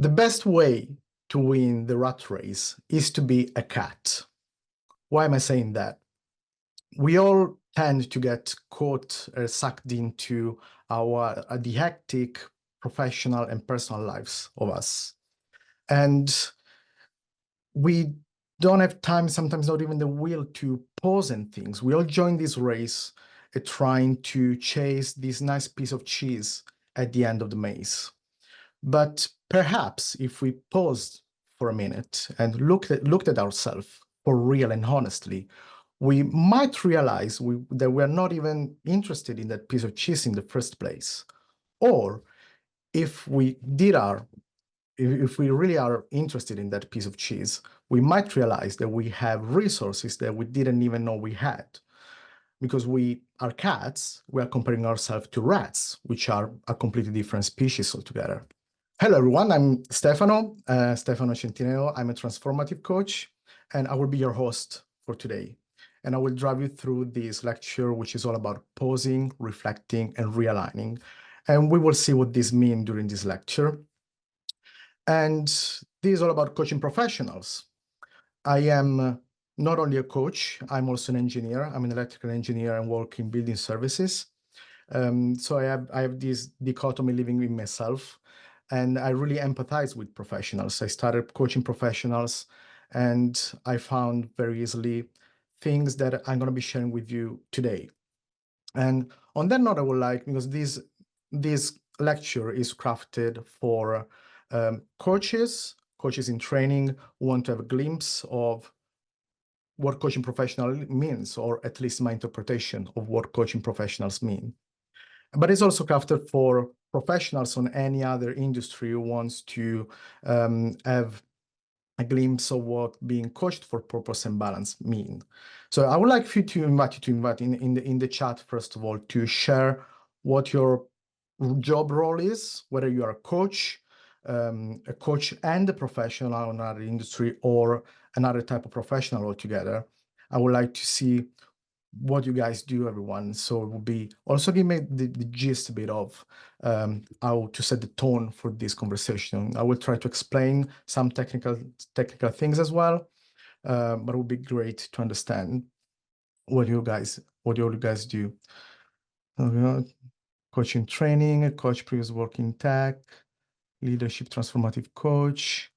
The best way to win the rat race is to be a cat. Why am I saying that? We all tend to get caught or sucked into the hectic professional and personal lives of us. And we don't have time, sometimes not even the will to pause and things. We all join this race trying to chase this nice piece of cheese at the end of the maze. But perhaps if we paused for a minute and looked at ourselves for real and honestly, we might realize that we're not even interested in that piece of cheese in the first place. Or if we really are interested in that piece of cheese, we might realize that we have resources that we didn't even know we had. Because we are cats, we are comparing ourselves to rats, which are a completely different species altogether. Hello, everyone. I'm Stefano Centineo. I'm a transformative coach, and I will be your host for today. And I will drive you through this lecture, which is all about pausing, reflecting, and realigning. And we will see what this means during this lecture. And this is all about coaching professionals. I am not only a coach, I'm also an engineer. I'm an electrical engineer and work in building services. So I have this dichotomy living in myself, and I really empathize with professionals. I started coaching professionals, and I found very easily things that I'm going to be sharing with you today. And on that note, I would like, because this lecture is crafted for coaches in training who want to have a glimpse of what coaching professional means, or at least my interpretation of what coaching professionals mean. But it's also crafted for professionals on any other industry who wants to have a glimpse of what being coached for purpose and balance mean. So I would like you to invite in the chat, first of all, to share what your job role is, whether you are a coach and a professional in another industry or another type of professional altogether. I would like to see what you guys do, everyone. So it will be also give me the gist a bit of how to set the tone for this conversation. I will try to explain some technical things as well, but it would be great to understand what you guys do. Coaching training, coach previous work in tech, leadership transformative coach.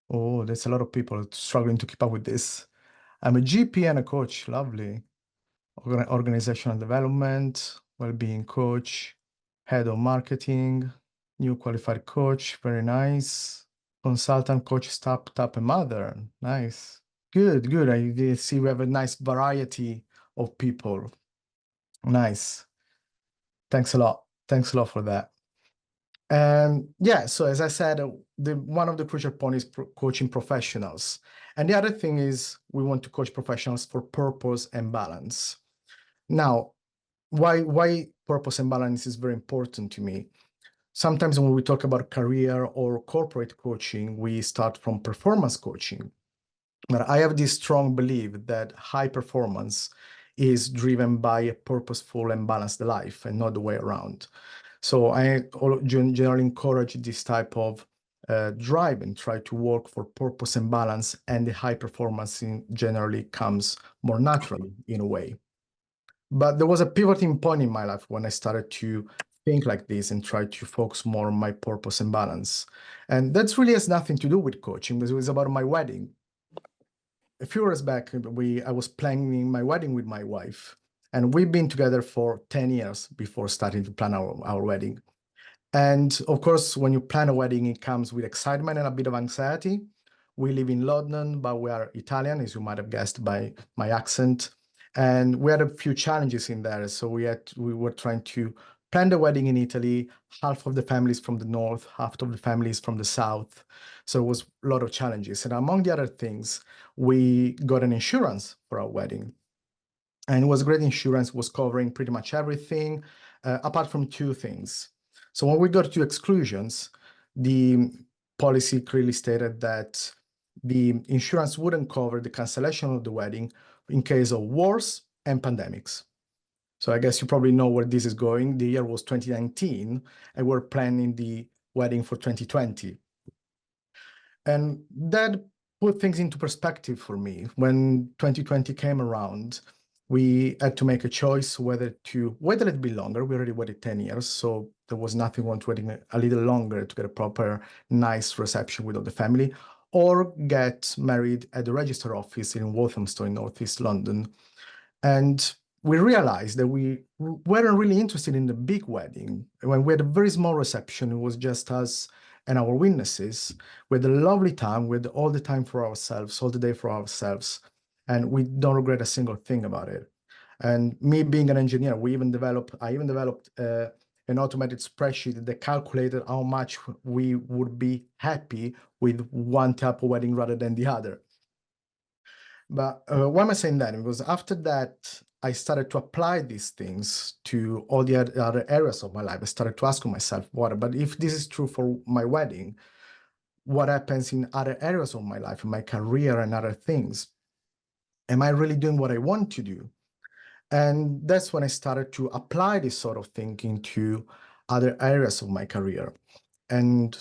Oh, there's a lot of people struggling to keep up with this. I'm a GP and a coach. Lovely. Organizational development, well-being coach, head of marketing, new qualified coach, very nice. Consultant coach, startup and mother, nice. Good. I see we have a nice variety of people. Nice. Thanks a lot for that. And yeah, so as I said, one of the crucial points is coaching professionals. And the other thing is we want to coach professionals for purpose and balance. Now, why purpose and balance is very important to me. Sometimes when we talk about career or corporate coaching, we start from performance coaching. But I have this strong belief that high performance is driven by a purposeful and balanced life and not the way around. So I generally encourage this type of drive and try to work for purpose and balance, and the high performance generally comes more naturally in a way. But there was a pivoting point in my life when I started to think like this and try to focus more on my purpose and balance. And that really has nothing to do with coaching, because it was about my wedding. A few years back, I was planning my wedding with my wife, and we've been together for 10 years before starting to plan our wedding. And of course, when you plan a wedding, it comes with excitement and a bit of anxiety. We live in London, but we are Italian, as you might have guessed by my accent. And we had a few challenges in there. So we were trying to plan the wedding in Italy. Half of the families from the north, half of the families from the south. So it was a lot of challenges. And among the other things, we got an insurance for our wedding. And it was great insurance, was covering pretty much everything, apart from two things. So when we got to exclusions, the policy clearly stated that the insurance wouldn't cover the cancellation of the wedding in case of wars and pandemics. So I guess you probably know where this is going. The year was 2019, and we're planning the wedding for 2020. And that put things into perspective for me. When 2020 came around, we had to make a choice whether to wait a little bit longer. We already waited 10 years, so there was nothing wrong with waiting a little longer to get a proper, nice reception with all the family, or get married at the register office in Walthamstow in Northeast London. And we realized that we weren't really interested in the big wedding. When we had a very small reception, it was just us and our witnesses. We had a lovely time. We had all the time for ourselves, all the day for ourselves. And we don't regret a single thing about it. And me being an engineer, I even developed an automated spreadsheet that calculated how much we would be happy with one type of wedding rather than the other. But why am I saying that? Because after that, I started to apply these things to all the other areas of my life. I started to ask myself, but if this is true for my wedding, what happens in other areas of my life, in my career and other things? Am I really doing what I want to do? And that's when I started to apply this sort of thinking to other areas of my career. And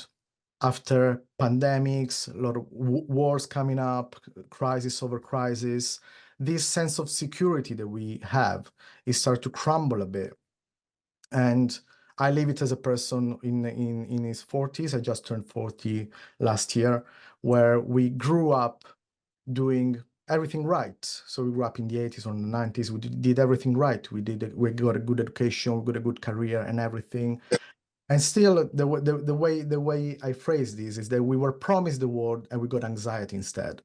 after pandemics, a lot of wars coming up, crisis over crisis, this sense of security that we have is started to crumble a bit. And I live it as a person in his 40s. I just turned 40 last year, where we grew up doing everything right. So we grew up in the 80s or the 90s. We did everything right. We got a good education, we got a good career and everything. And still, the way I phrase this is that we were promised the world and we got anxiety instead.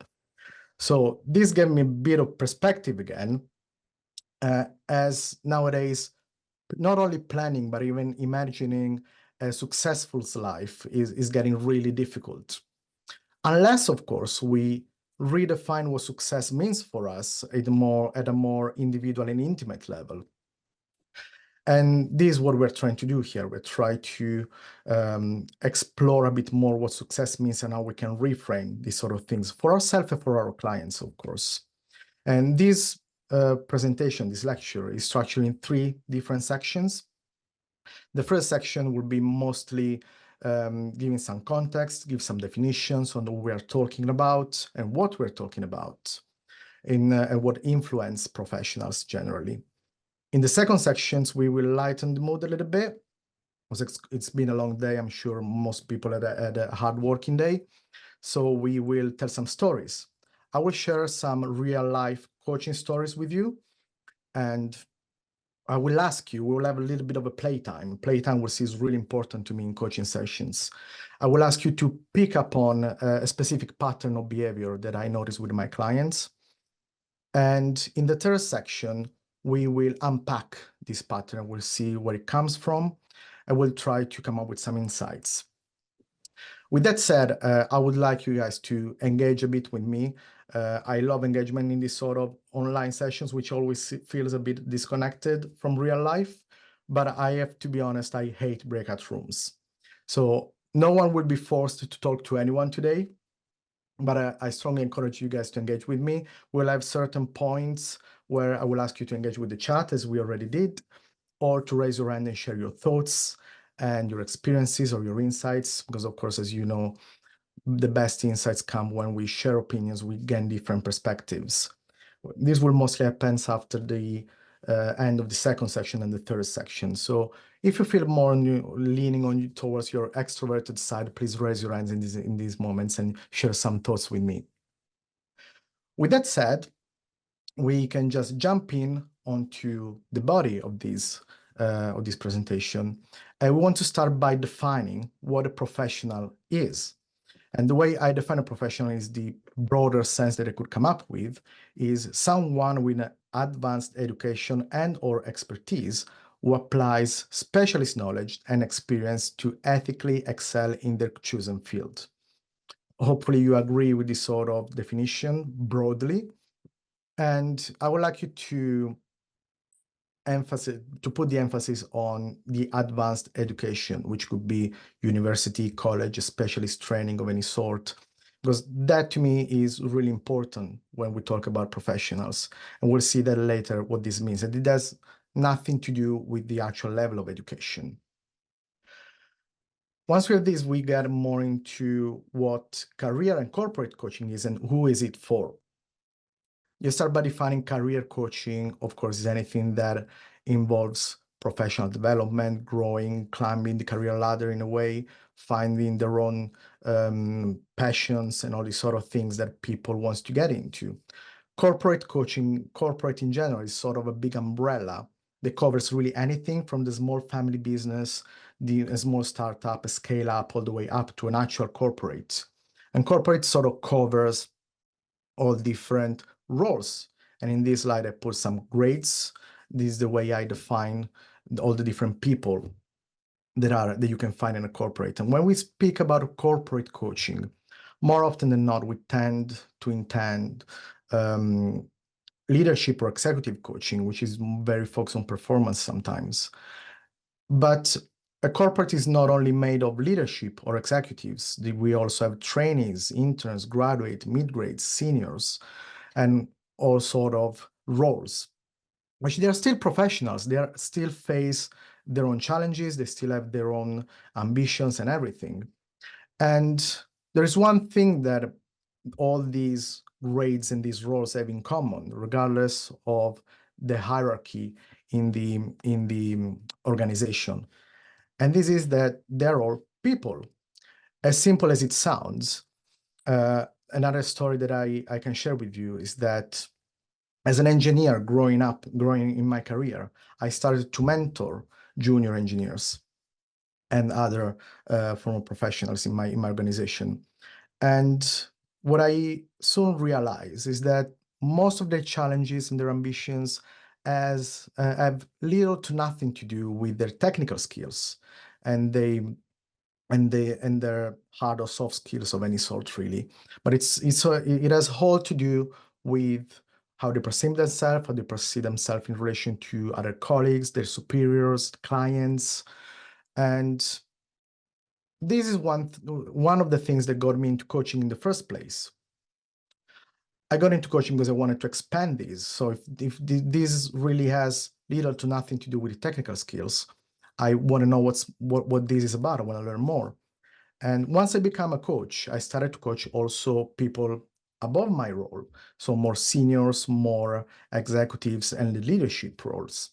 So this gave me a bit of perspective again, as nowadays, not only planning, but even imagining a successful life is getting really difficult. Unless, of course, we redefine what success means for us at a more individual and intimate level. And this is what we're trying to do here. We're trying to explore a bit more what success means and how we can reframe these sort of things for ourselves and for our clients, of course. And this presentation, this lecture, is structured in 3 different sections. The first section will be mostly giving some context, give some definitions on what we're talking about and what we're talking about, and what influence professionals generally. In the second sections, we will lighten the mood a little bit. It's been a long day. I'm sure most people had a hard working day. So we will tell some stories. I will share some real life coaching stories with you. And I will ask you, we will have a little bit of a playtime. Playtime, which is really important to me in coaching sessions. I will ask you to pick up on a specific pattern of behavior that I notice with my clients. And in the third section, we will unpack this pattern. We'll see where it comes from, and we'll try to come up with some insights. With that said, I would like you guys to engage a bit with me. I love engagement in these sort of online sessions, which always feels a bit disconnected from real life. But I have to be honest, I hate breakout rooms. So no one will be forced to talk to anyone today. But I strongly encourage you guys to engage with me. We'll have certain points where I will ask you to engage with the chat, as we already did, or to raise your hand and share your thoughts and your experiences or your insights. Because, of course, as you know, the best insights come when we share opinions, we gain different perspectives. This will mostly happen after the end of the second section and the third section. So if you feel more leaning towards your extroverted side, please raise your hands in these moments and share some thoughts with me. With that said, we can just jump in onto the body of this presentation. I want to start by defining what a professional is. And the way I define a professional is the broader sense that I could come up with is someone with an advanced education and or expertise who applies specialist knowledge and experience to ethically excel in their chosen field. Hopefully you agree with this sort of definition broadly. And I would like you to put the emphasis on the advanced education, which could be university, college, specialist training of any sort, because that to me is really important when we talk about professionals. And we'll see that later what this means. And it has nothing to do with the actual level of education. once we have this, we get more into what career and corporate coaching is and who is it for. You start by defining career coaching, of course, is anything that involves professional development, growing, climbing the career ladder in a way, finding their own passions and all these sort of things that people wants to get into. Corporate coaching, corporate in general, is sort of a big umbrella that covers really anything from the small family business, the small startup, a scale up, all the way up to an actual corporate. And corporate sort of covers all different roles. And in this slide, I put some grades. This is the way I define all the different people that you can find in a corporate. And when we speak about corporate coaching, more often than not, we tend to intend leadership or executive coaching, which is very focused on performance sometimes. But a corporate is not only made of leadership or executives. We also have trainees, interns, graduates, mid-grades, seniors, and all sort of roles, which they are still professionals. They are still face their own challenges. They still have their own ambitions and everything. And there's one thing that all these grades and these roles have in common, regardless of the hierarchy in the organization. And this is that they're all people. As simple as it sounds, another story that I can share with you is that as an engineer growing in my career, I started to mentor junior engineers and other former professionals in my organization. And what I soon realized is that most of their challenges and their ambitions have little to nothing to do with their technical skills, and their hard or soft skills of any sort, really. But it has all to do with how they perceive themselves, how they perceive themselves in relation to other colleagues, their superiors, clients. And this is one of the things that got me into coaching in the first place. I got into coaching because I wanted to expand this. So if this really has little to nothing to do with the technical skills, I want to know what this is about. I want to learn more. And once I became a coach, I started to coach also people above my role. So more seniors, more executives, and the leadership roles.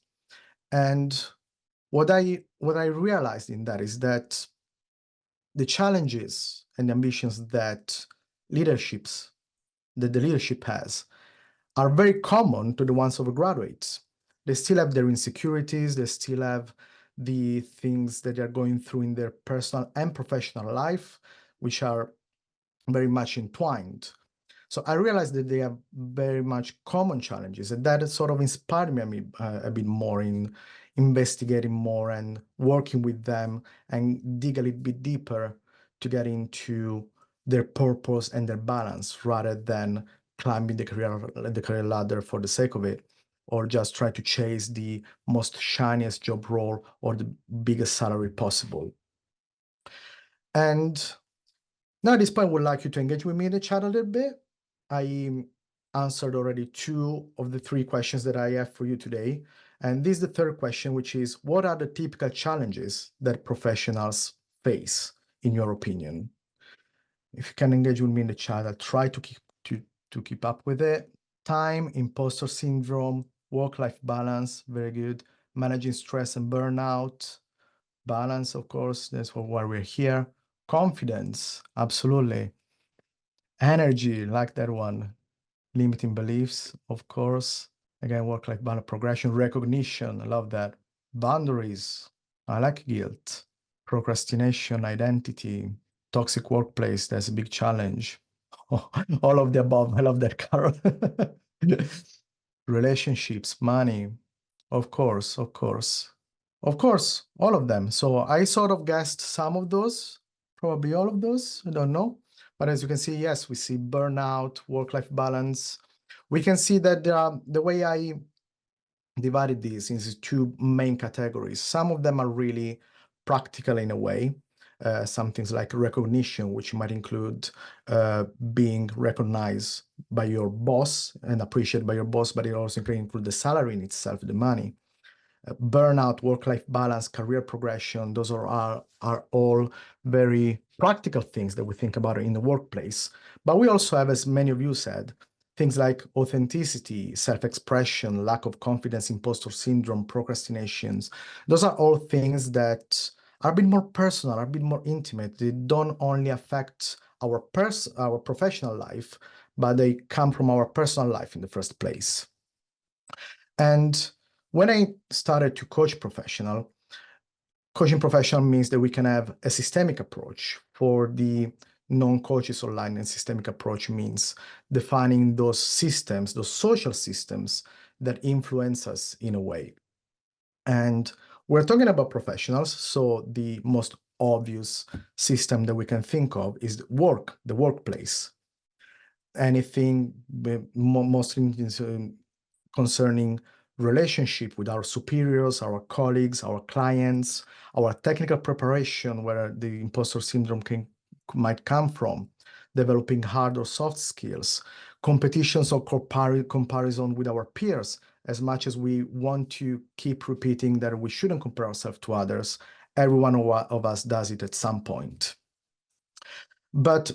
And what I realized in that is that the challenges and ambitions that the leadership has are very common to the ones of graduates. They still have their insecurities, they still have the things that they're going through in their personal and professional life, which are very much entwined. So I realized that they have very much common challenges, and that sort of inspired me a bit more in investigating more and working with them and dig a little bit deeper to get into their purpose and their balance, rather than climbing the career ladder for the sake of it, or just try to chase the most shiniest job role or the biggest salary possible. And now at this point, I would like you to engage with me in the chat a little bit. I answered already 2 of the 3 questions that I have for you today. And this is the third question, which is, what are the typical challenges that professionals face, in your opinion? If you can engage with me in the chat, I'll try to keep up with it. Time, imposter syndrome, work-life balance, very good. Managing stress and burnout, balance, of course, that's why we're here. Confidence, absolutely. Energy, like that one. Limiting beliefs, of course. Again, work-life balance, progression, recognition, I love that. Boundaries, I like guilt. Procrastination, identity, toxic workplace, that's a big challenge. All of the above, I love that, Carol. Relationships, money, of course, of course. Of course, all of them. So I sort of guessed some of those, probably all of those, I don't know. But as you can see, yes, we see burnout, work-life balance. We can see that the way I divided these into 2 main categories. Some of them are really practical in a way. Some things like recognition, which might include being recognized by your boss and appreciated by your boss, but it also can include the salary in itself, the money. burnout, work-life balance, career progression. Those are all very practical things that we think about in the workplace. But we also have, as many of you said, things like authenticity, self-expression, lack of confidence, imposter syndrome, procrastinations. Those are all things that are a bit more personal, are a bit more intimate. They don't only affect our professional life, but they come from our personal life in the first place. And when I started to coaching professional means that we can have a systemic approach. For the non-coaches online, and systemic approach means defining those systems, those social systems that influence us in a way. And we're talking about professionals, so the most obvious system that we can think of is the workplace. Anything mostly concerning relationship with our superiors, our colleagues, our clients, our technical preparation, where the imposter syndrome might come from, developing hard or soft skills, competitions or comparison with our peers. As much as we want to keep repeating that we shouldn't compare ourselves to others, every one of us does it at some point. But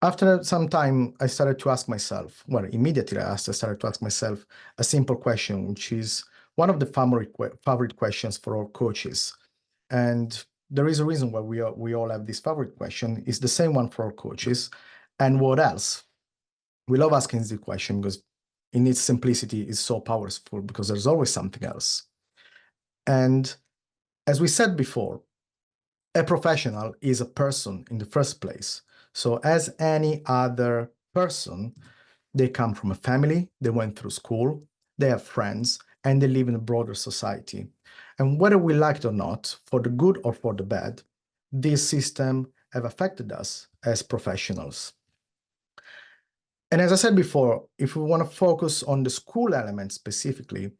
after some time, I started to ask myself, well, immediately I started to ask myself a simple question, which is one of the favorite questions for all coaches. And there is a reason why we all have this favorite question. It's the same one for all coaches. And what else? We love asking this question because in its simplicity is so powerful, because there's always something else. And as we said before, a professional is a person in the first place. So as any other person, they come from a family, they went through school, they have friends, and they live in a broader society. And whether we like it or not, for the good or for the bad, this system have affected us as professionals. And as I said before, if we want to focus on the school element specifically,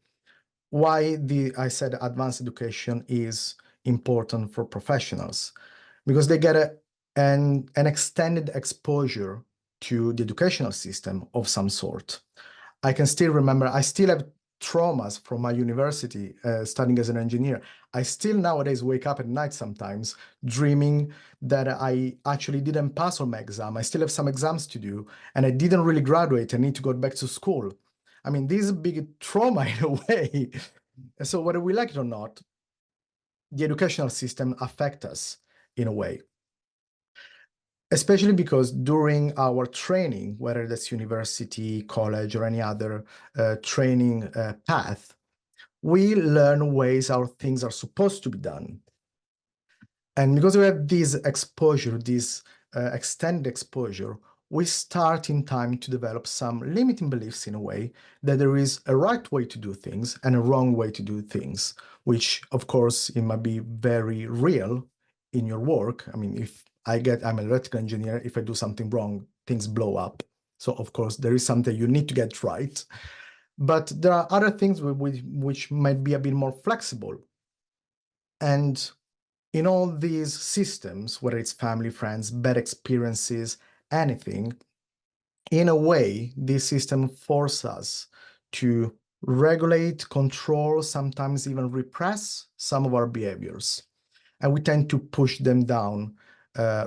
why I said advanced education is important for professionals, because they get an extended exposure to the educational system of some sort. I can still remember, I still have traumas from my university studying as an engineer. I still nowadays wake up at night sometimes dreaming that I actually didn't pass on my exam. I still have some exams to do and I didn't really graduate. I need to go back to school. I mean, this is a big trauma in a way. So whether we like it or not, the educational system affects us in a way. Especially because during our training, whether that's university, college, or any other training path, we learn ways how things are supposed to be done. And because we have this exposure, this extended exposure, we start in time to develop some limiting beliefs in a way that there is a right way to do things and a wrong way to do things, which of course, it might be very real in your work. I mean, if I'm an electrical engineer, if I do something wrong, things blow up. So of course, there is something you need to get right. But there are other things which might be a bit more flexible. And in all these systems, whether it's family, friends, bad experiences, anything, in a way, this system forces us to regulate, control, sometimes even repress some of our behaviors. And we tend to push them down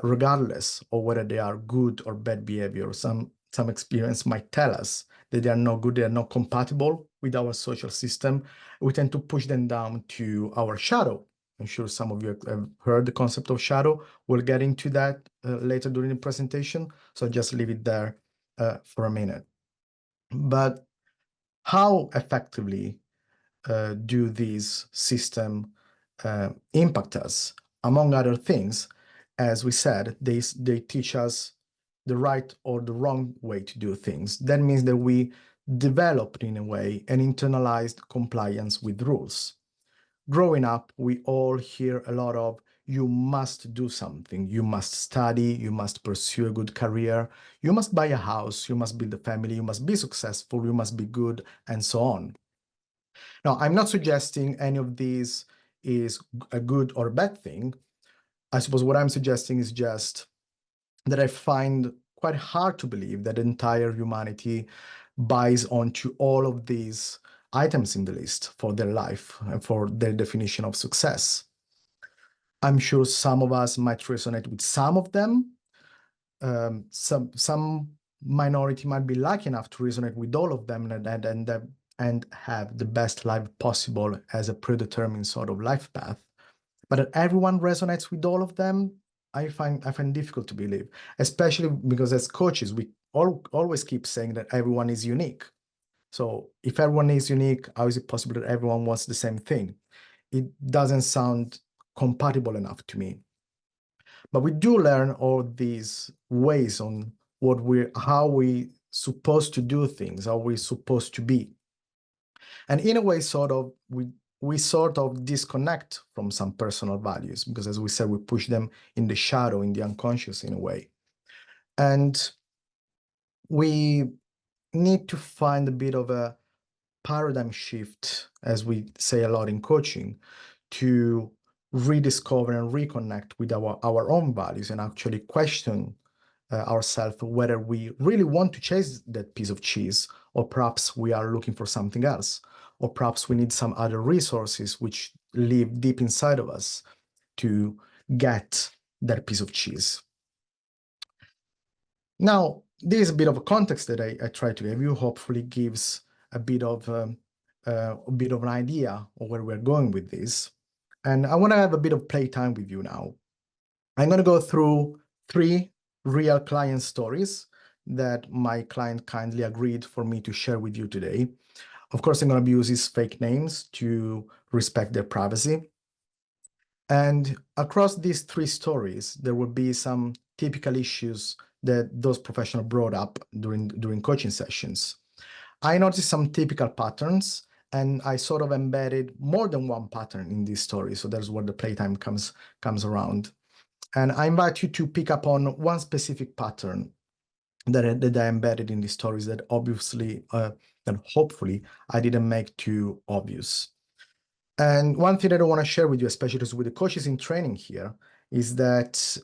regardless of whether they are good or bad behavior. Some experience might tell us that they are not good, they are not compatible with our social system. We tend to push them down to our shadow. I'm sure some of you have heard the concept of shadow. We'll get into that later during the presentation. So just leave it there for a minute. But how effectively do these systems impact us? Among other things, as we said, they teach us the right or the wrong way to do things. That means that we developed, in a way, an internalized compliance with rules. Growing up, we all hear a lot of, you must do something, you must study, you must pursue a good career, you must buy a house, you must build a family, you must be successful, you must be good, and so on. Now, I'm not suggesting any of these is a good or bad thing. I suppose what I'm suggesting is just that I find quite hard to believe that entire humanity buys onto all of these items in the list for their life and for their definition of success. I'm sure some of us might resonate with some of them. Some minority might be lucky enough to resonate with all of them and have the best life possible as a predetermined sort of life path. But that everyone resonates with all of them, I find difficult to believe, especially because as coaches, we always keep saying that everyone is unique. So if everyone is unique, how is it possible that everyone wants the same thing? It doesn't sound compatible enough to me. But we do learn all these ways on how we supposed to do things, how we're supposed to be. And in a way, we sort of disconnect from some personal values because, as we said, we push them in the shadow, in the unconscious in a way. And we need to find a bit of a paradigm shift, as we say a lot in coaching, to rediscover and reconnect with our own values and actually question ourselves whether we really want to chase that piece of cheese, or perhaps we are looking for something else, or perhaps we need some other resources which live deep inside of us to get that piece of cheese. Now, this is a bit of a context that I try to give you, hopefully gives a bit of an idea of where we're going with this. And I want to have a bit of playtime with you now. I'm going to go through 3 real client stories that my client kindly agreed for me to share with you today. Of course, I'm going to be using fake names to respect their privacy. And across these 3 stories, there will be some typical issues that those professionals brought up during coaching sessions. I noticed some typical patterns, and I sort of embedded more than one pattern in this story. So that's where the playtime comes around. And I invite you to pick up on one specific pattern that I embedded in these stories that obviously, and hopefully, I didn't make too obvious. And one thing that I want to share with you, especially with the coaches in training here, is that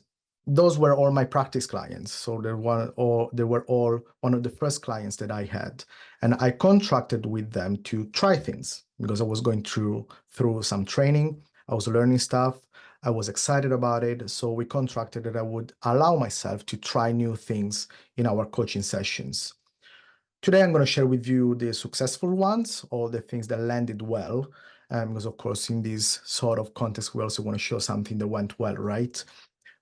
those were all my practice clients. So they were all one of the first clients that I had. And I contracted with them to try things because I was going through some training. I was learning stuff. I was excited about it. So we contracted that I would allow myself to try new things in our coaching sessions. Today, I'm going to share with you the successful ones, all the things that landed well, because of course, in this sort of context, we also want to show something that went well, right?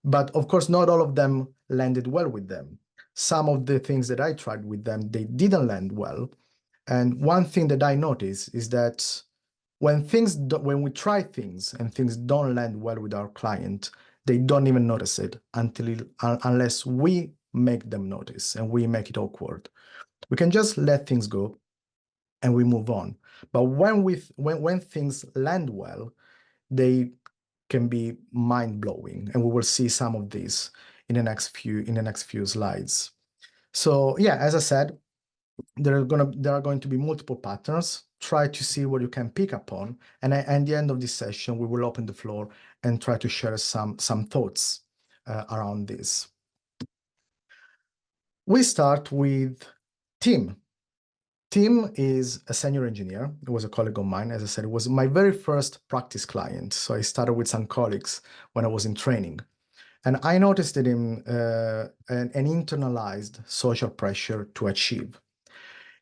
But of course, not all of them landed well with them. Some of the things that I tried with them, they didn't land well. And one thing that I noticed is that when we try things and things don't land well with our client, they don't even notice it unless we make them notice and we make it awkward. We can just let things go and we move on. But when things land well, they can be mind-blowing, and we will see some of these in the next few slides. So yeah, as I said, there are going to be multiple patterns. Try to see what you can pick up on, and at the end of this session, we will open the floor and try to share some thoughts around this. We start with Tim. Tim is a senior engineer. He was a colleague of mine. As I said, it was my very first practice client. So I started with some colleagues when I was in training. And I noticed in him an internalized social pressure to achieve.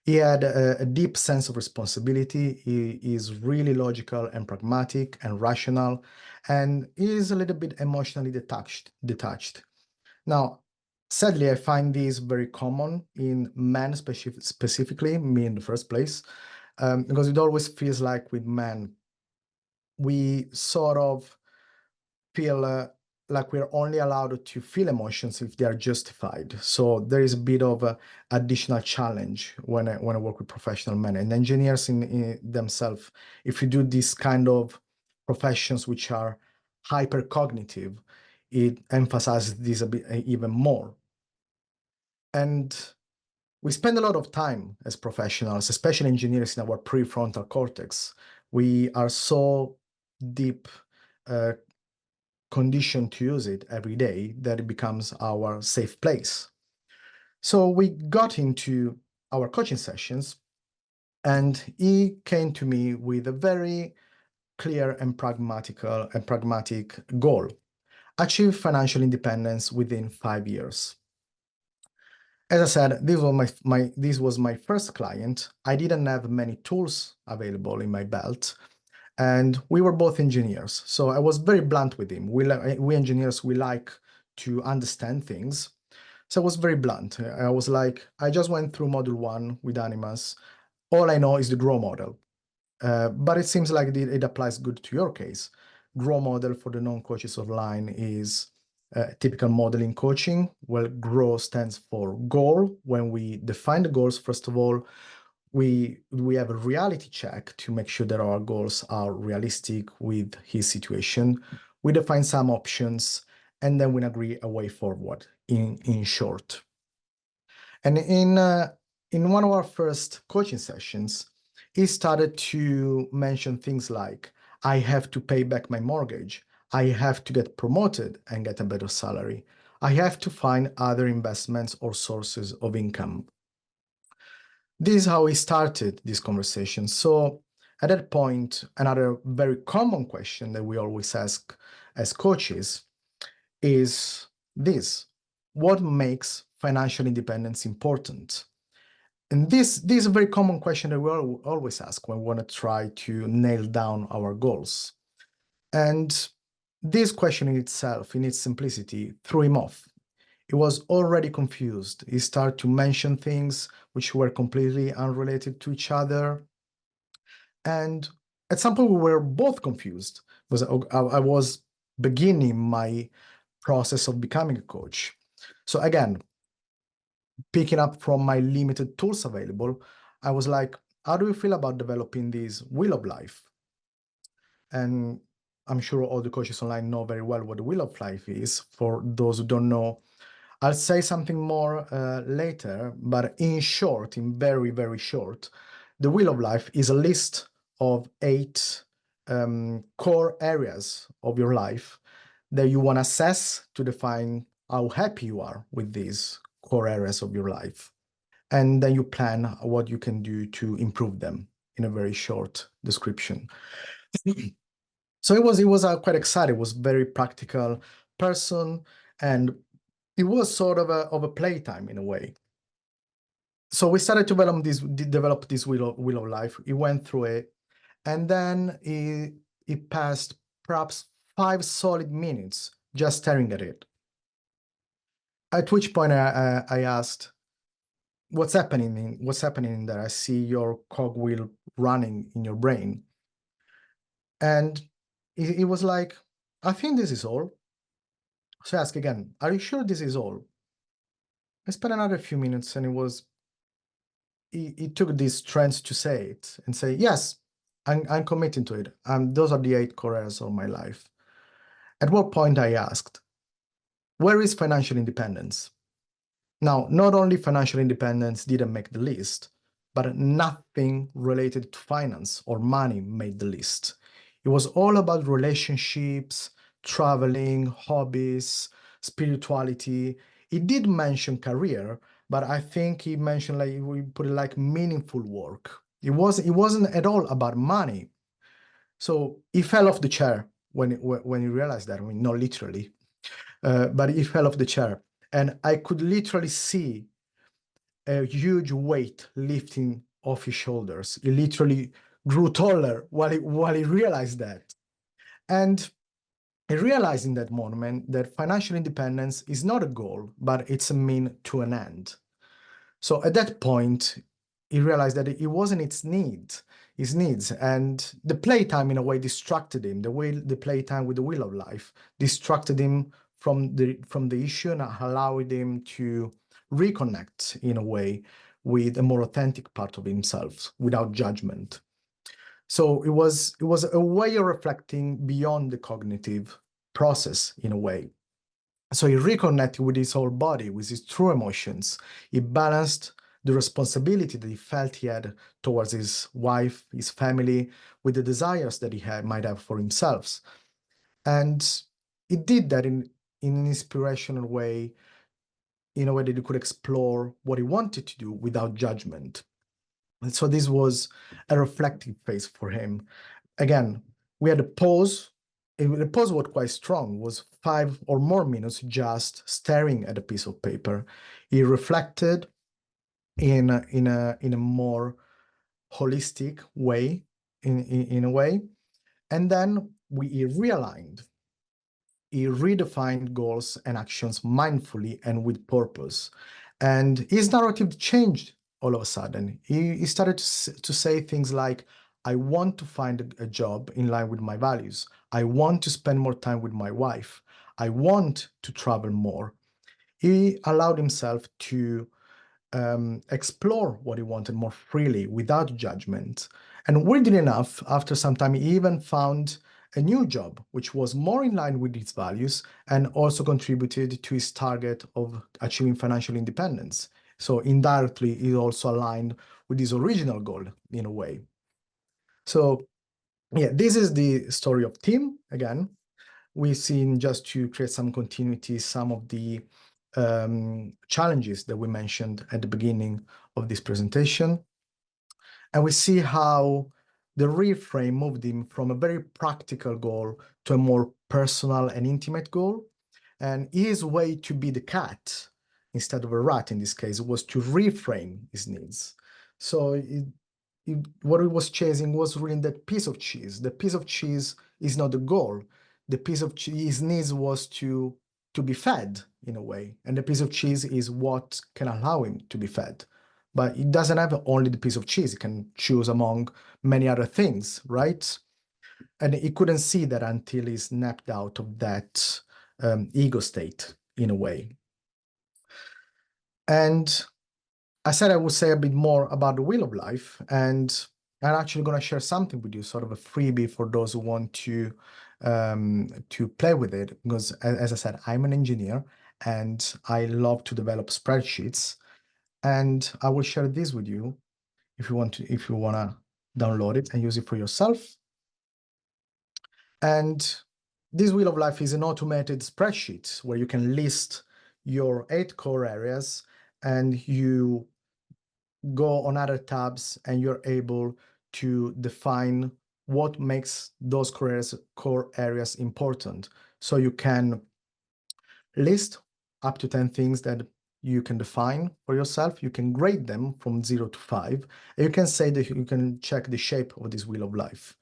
He had a deep sense of responsibility. He is really logical and pragmatic and rational, and he is a little bit emotionally detached. Now, sadly, I find this very common in men, specifically me in the first place, because it always feels like with men, we sort of feel like we're only allowed to feel emotions if they are justified. So there is a bit of an additional challenge when I work with professional men and engineers in themselves. If you do this kind of professions which are hyper cognitive, it emphasizes this a bit even more. And we spend a lot of time as professionals, especially engineers, in our prefrontal cortex. We are so deep conditioned to use it every day that it becomes our safe place. So we got into our coaching sessions And he came to me with a very clear and pragmatic goal: achieve financial independence within 5 years. As I said, this was my first client. I didn't have many tools available in my belt, and we were both engineers. So I was very blunt with him. We engineers, we like to understand things. So I was very blunt. I was like, I just went through module 1 with Animas. All I know is the grow model. But it seems like it applies good to your case. Grow model, for the non-coaches online, is a typical model in coaching. Well, grow stands for goal. When we define the goals, first of all, we have a reality check to make sure that our goals are realistic with his situation. We define some options, and then we agree a way forward, in short. And in one of our first coaching sessions, he started to mention things like, I have to pay back my mortgage. I have to get promoted and get a better salary. I have to find other investments or sources of income. This is how we started this conversation. So at that point, another very common question that we always ask as coaches is this: what makes financial independence important? And this is a very common question that we always ask when we want to try to nail down our goals. And this question in itself, in its simplicity, threw him off. He was already confused. He started to mention things which were completely unrelated to each other. And at some point, we were both confused because I was beginning my process of becoming a coach. So again, picking up from my limited tools available, I was like, how do you feel about developing this wheel of life? And I'm sure all the coaches online know very well what the wheel of life is. For those who don't know, I'll say something more later, but in short, in very, very short, the wheel of life is a list of 8 core areas of your life that you want to assess to define how happy you are with these core areas of your life. And then you plan what you can do to improve them in a very short description. So he was quite excited. It was very practical person, and it was sort of a playtime in a way. So we started to develop this wheel of life. He went through it, and then he passed perhaps 5 solid minutes just staring at it. At which point I asked, what's happening in there? I see your cogwheel running in your brain. And he was like, I think this is all. So I asked again, are you sure this is all? I spent another few minutes, and he took this strength to say it and say, yes, I'm committing to it. Those are the 8 core areas of my life. At what point I asked, where is financial independence? Now, not only financial independence didn't make the list, but nothing related to finance or money made the list. It was all about relationships, traveling, hobbies, spirituality. It did mention career, but I think he mentioned, like, we put it like, meaningful work. It wasn't at all about money. So he fell off the chair when he realized that. I mean, not literally, but he fell off the chair. And I could literally see a huge weight lifting off his shoulders. He literally grew taller while he realized that. And he realized in that moment that financial independence is not a goal, but it's a mean to an end. So at that point, he realized that it wasn't his needs, and the playtime in a way distracted him. The playtime with the wheel of life distracted him from the issue and allowed him to reconnect in a way with a more authentic part of himself without judgment. So it was a way of reflecting beyond the cognitive process in a way. So he reconnected with his whole body, with his true emotions. He balanced the responsibility that he felt he had towards his wife, his family, with the desires that might have for himself. And he did that in an inspirational way, in a way that he could explore what he wanted to do without judgment. And so this was a reflective phase for him. Again, we had a pause. The pause was quite strong, was 5 or more minutes just staring at a piece of paper. He reflected in a more holistic way, in a way, and then he realigned. He redefined goals and actions mindfully and with purpose. And his narrative changed all of a sudden. He started to say things like, I want to find a job in line with my values. I want to spend more time with my wife. I want to travel more. He allowed himself to explore what he wanted more freely without judgment. And weirdly enough, after some time, he even found a new job, which was more in line with his values and also contributed to his target of achieving financial independence. So indirectly, it also aligned with his original goal in a way. So yeah, this is the story of Tim. Again, we've seen, just to create some continuity, some of the challenges that we mentioned at the beginning of this presentation. And we see how the reframe moved him from a very practical goal to a more personal and intimate goal. And his way to be the cat, instead of a rat in this case, was to reframe his needs. So what he was chasing was really that piece of cheese. The piece of cheese is not the goal. The piece of cheese, his needs was to be fed in a way. And the piece of cheese is what can allow him to be fed. But it doesn't have only the piece of cheese. It can choose among many other things, right? And he couldn't see that until he snapped out of that ego state in a way. And I said I would say a bit more about the wheel of life, and I'm actually going to share something with you, sort of a freebie for those who want to play with it. Because as I said, I'm an engineer and I love to develop spreadsheets, and I will share this with you if you want to download it and use it for yourself. And this wheel of life is an automated spreadsheet where you can list your 8 core areas, and you go on other tabs and you're able to define what makes those core areas important. So you can list up to 10 things that you can define for yourself. You can grade them from 0 to 5. And you can say that you can check the shape of this wheel of life.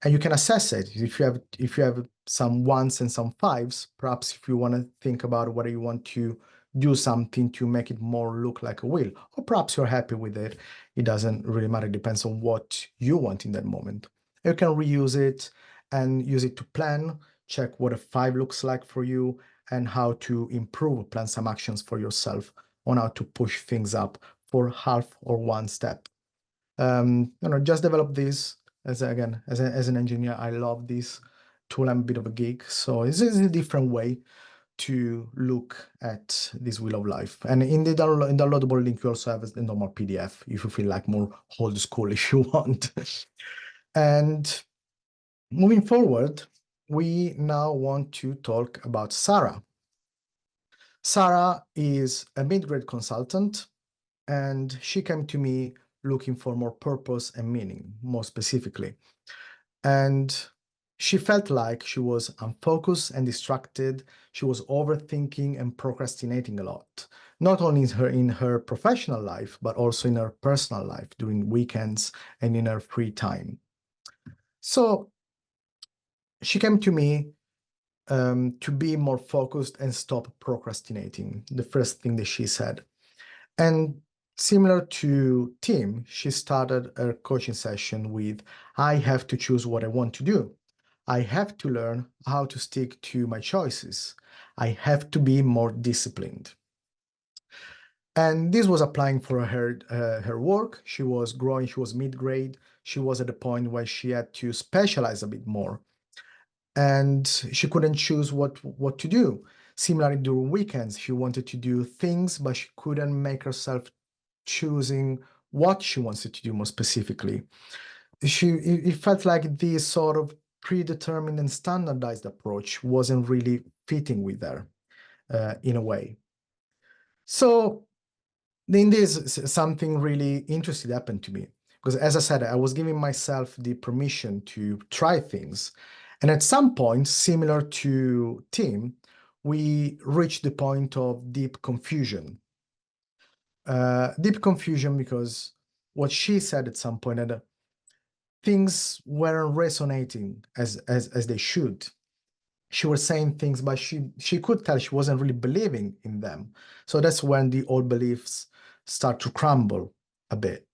And you can assess it. If you have some 1s and some 5s, perhaps if you want to think about whether you want to do something to make it more look like a wheel, or perhaps you're happy with it. It doesn't really matter. It depends on what you want in that moment. You can reuse it and use it to plan, check what a 5 looks like for you, and how to improve, plan some actions for yourself on how to push things up for half or 1 step. Just develop this. As an engineer, I love this tool. I'm a bit of a geek, so this is a different way to look at this wheel of life. And in the downloadable link, you also have the normal PDF if you feel like more old school if you want. And moving forward, we now want to talk about Sarah. Sarah is a mid-grade consultant, and she came to me looking for more purpose and meaning, more specifically. And she felt like she was unfocused and distracted. She was overthinking and procrastinating a lot, not only in her professional life, but also in her personal life during weekends and in her free time. So she came to me to be more focused and stop procrastinating, the first thing that she said. And similar to Tim, she started a coaching session with, I have to choose what I want to do. I have to learn how to stick to my choices. I have to be more disciplined. And this was applying for her work. She was growing, she was mid-grade. She was at a point where she had to specialize a bit more. And she couldn't choose what to do. Similarly, during weekends, she wanted to do things, but she couldn't make herself choosing what she wanted to do more specifically. It felt like this sort of predetermined and standardized approach wasn't really fitting with her in a way. So in this, something really interesting happened to me. Because as I said, I was giving myself the permission to try things. And at some point, similar to Tim, we reached the point of deep confusion. Deep confusion because what she said at some point that things weren't resonating as they should. She was saying things, but she could tell she wasn't really believing in them. So that's when the old beliefs start to crumble a bit.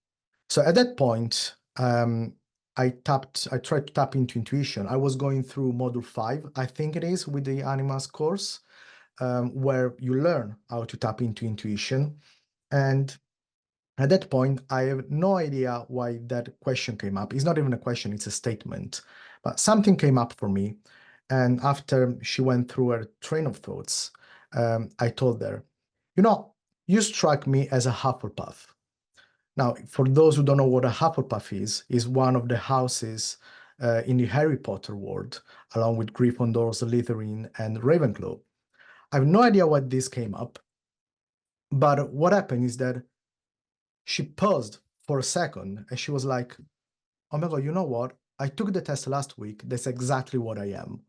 So at that point, I tried to tap into intuition. I was going through module 5, I think it is, with the Animas course, where you learn how to tap into intuition. And at that point, I have no idea why that question came up. It's not even a question, it's a statement. But something came up for me. And after she went through her train of thoughts, I told her, you struck me as a Hufflepuff. Now, for those who don't know what a Hufflepuff is one of the houses in the Harry Potter world, along with Gryffindor, Slytherin, and Ravenclaw. I have no idea why this came up, but what happened is that she paused for a second and she was like, oh my God, you know what? I took the test last week. That's exactly what I am.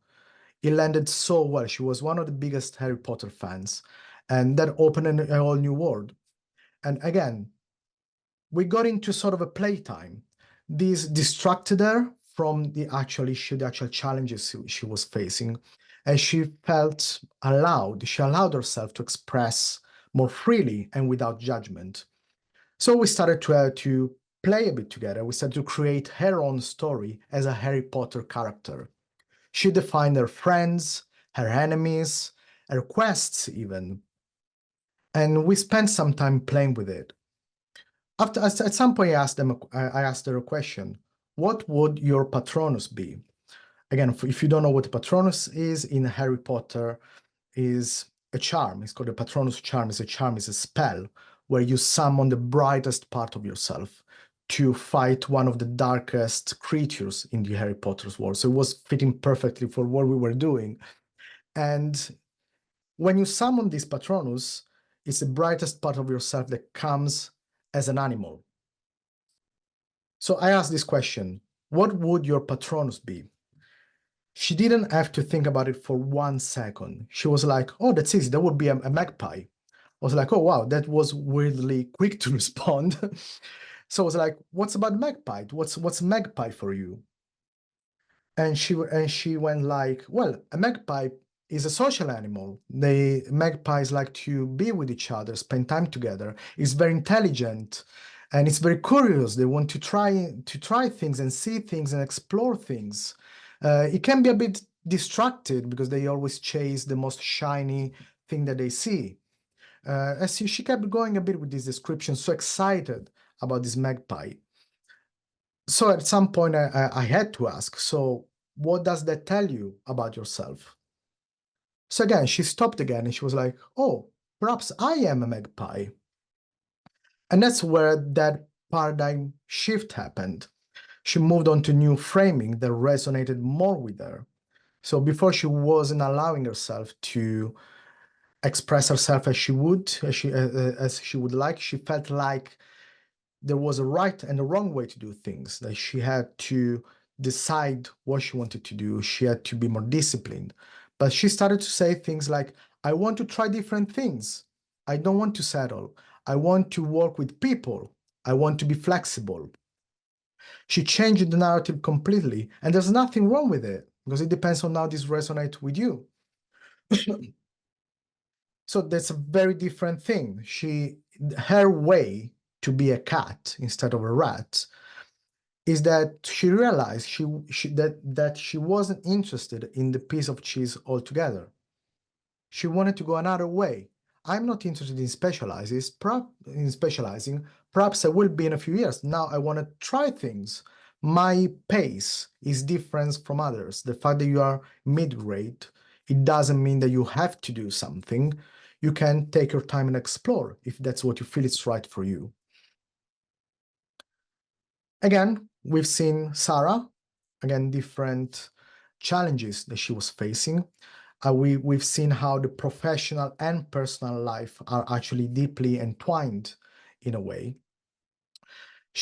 It landed so well. She was one of the biggest Harry Potter fans, and that opened a whole new world. And again, we got into sort of a playtime. This distracted her from the actual issue, the actual challenges she was facing. And she felt allowed, she allowed herself to express more freely and without judgment. So we started to play a bit together. We started to create her own story as a Harry Potter character. She defined her friends, her enemies, her quests even. And we spent some time playing with it. At some point, I asked her a question. What would your Patronus be? Again, if you don't know what a Patronus is, in Harry Potter, is a charm. It's called a Patronus charm. It's a spell where you summon the brightest part of yourself to fight one of the darkest creatures in the Harry Potter's world. So it was fitting perfectly for what we were doing. And when you summon this Patronus, it's the brightest part of yourself that comes as an animal. So I asked this question, what would your Patronus be? She didn't have to think about it for 1 second. She was like, oh, that's easy. That would be a magpie. I was like, oh, wow, that was weirdly quick to respond. So I was like, what's about magpie? What's magpie for you? And she went like, well, a magpie is a social animal. The magpies like to be with each other, spend time together. It's very intelligent and it's very curious. They want to try things and see things and explore things. It can be a bit distracted because they always chase the most shiny thing that they see. As she kept going a bit with this description, so excited about this magpie. So at some point, I had to ask, so what does that tell you about yourself? So again, she stopped again and she was like, oh, perhaps I am a magpie. And that's where that paradigm shift happened. She moved on to new framing that resonated more with her. So before she wasn't allowing herself to express herself as she would, as she would like. She felt like there was a right and a wrong way to do things, that she had to decide what she wanted to do. She had to be more disciplined. But she started to say things like, I want to try different things. I don't want to settle. I want to work with people. I want to be flexible. She changed the narrative completely, and there's nothing wrong with it because it depends on how this resonates with you. So that's a very different thing. Her way to be a cat instead of a rat is that she realized that she wasn't interested in the piece of cheese altogether. She wanted to go another way. I'm not interested in specializing. Perhaps I will be in a few years. Now I want to try things. My pace is different from others. The fact that you are mid-grade, it doesn't mean that you have to do something. You can take your time and explore if that's what you feel is right for you. Again, we've seen Sarah, again, different challenges that she was facing. We've seen how the professional and personal life are actually deeply entwined in a way.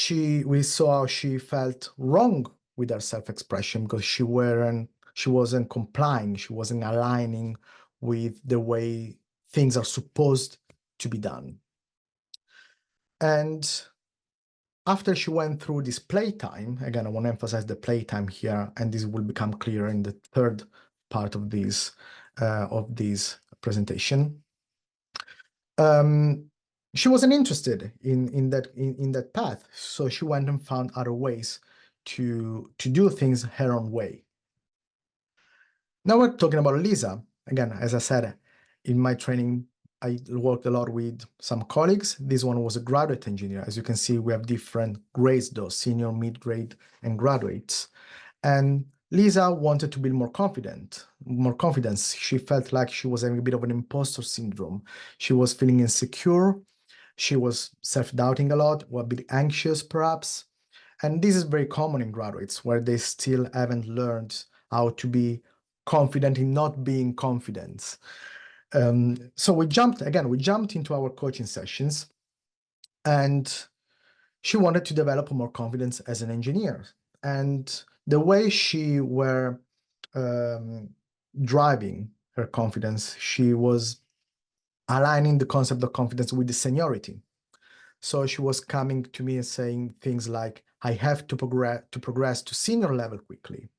we saw how she felt wrong with her self-expression because she wasn't complying, she wasn't aligning with the way things are supposed to be done. And after she went through this playtime, again, I want to emphasize the playtime here, and this will become clear in the third part of this presentation. She wasn't interested in that path, so she went and found other ways to do things her own way. Now we're talking about Lisa. Again, as I said, in my training, I worked a lot with some colleagues. This one was a graduate engineer. As you can see, we have different grades though, senior, mid-grade, and graduates. And Lisa wanted to build more confidence. She felt like she was having a bit of an imposter syndrome. She was feeling insecure. She was self-doubting a lot, or a bit anxious perhaps. And this is very common in graduates where they still haven't learned how to be confident in not being confident. So we jumped into our coaching sessions, and she wanted to develop more confidence as an engineer. And the way she were driving her confidence, she was aligning the concept of confidence with the seniority. So she was coming to me and saying things like, I have to progress to senior level quickly.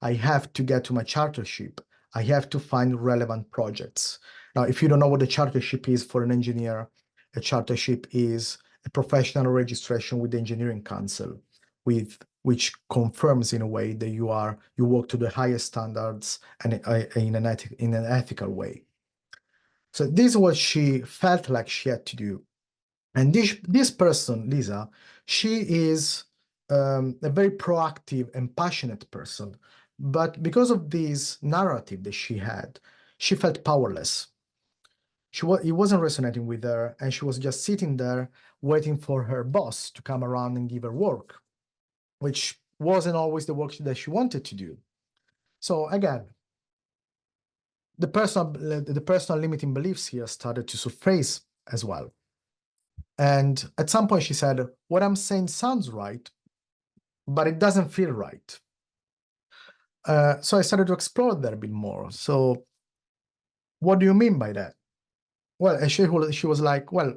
I have to get to my chartership. I have to find relevant projects. Now, if you don't know what a chartership is for an engineer, a chartership is a professional registration with the Engineering Council, which confirms in a way that you work to the highest standards and in an ethical way. So this is what she felt like she had to do. And this person, Lisa, she is a very proactive and passionate person. But because of this narrative that she had, she felt powerless. It wasn't resonating with her, and she was just sitting there waiting for her boss to come around and give her work, which wasn't always the work that she wanted to do. So again, the personal limiting beliefs here started to surface as well. And at some point she said, what I'm saying sounds right, but it doesn't feel right. So I started to explore that a bit more. So what do you mean by that? Well, she was like, well,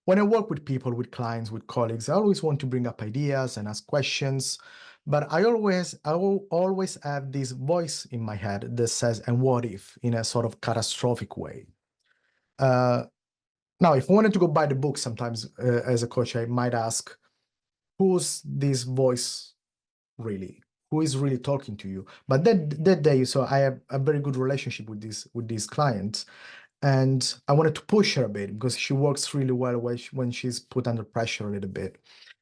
when I work with people, with clients, with colleagues, I always want to bring up ideas and ask questions, but I will always have this voice in my head that says, and what if, in a sort of catastrophic way. Now, if I wanted to go by the book, sometimes as a coach, I might ask, who's this voice really? Who is really talking to you? But that day, so I have a very good relationship with these clients, and I wanted to push her a bit because she works really well when she's put under pressure a little bit.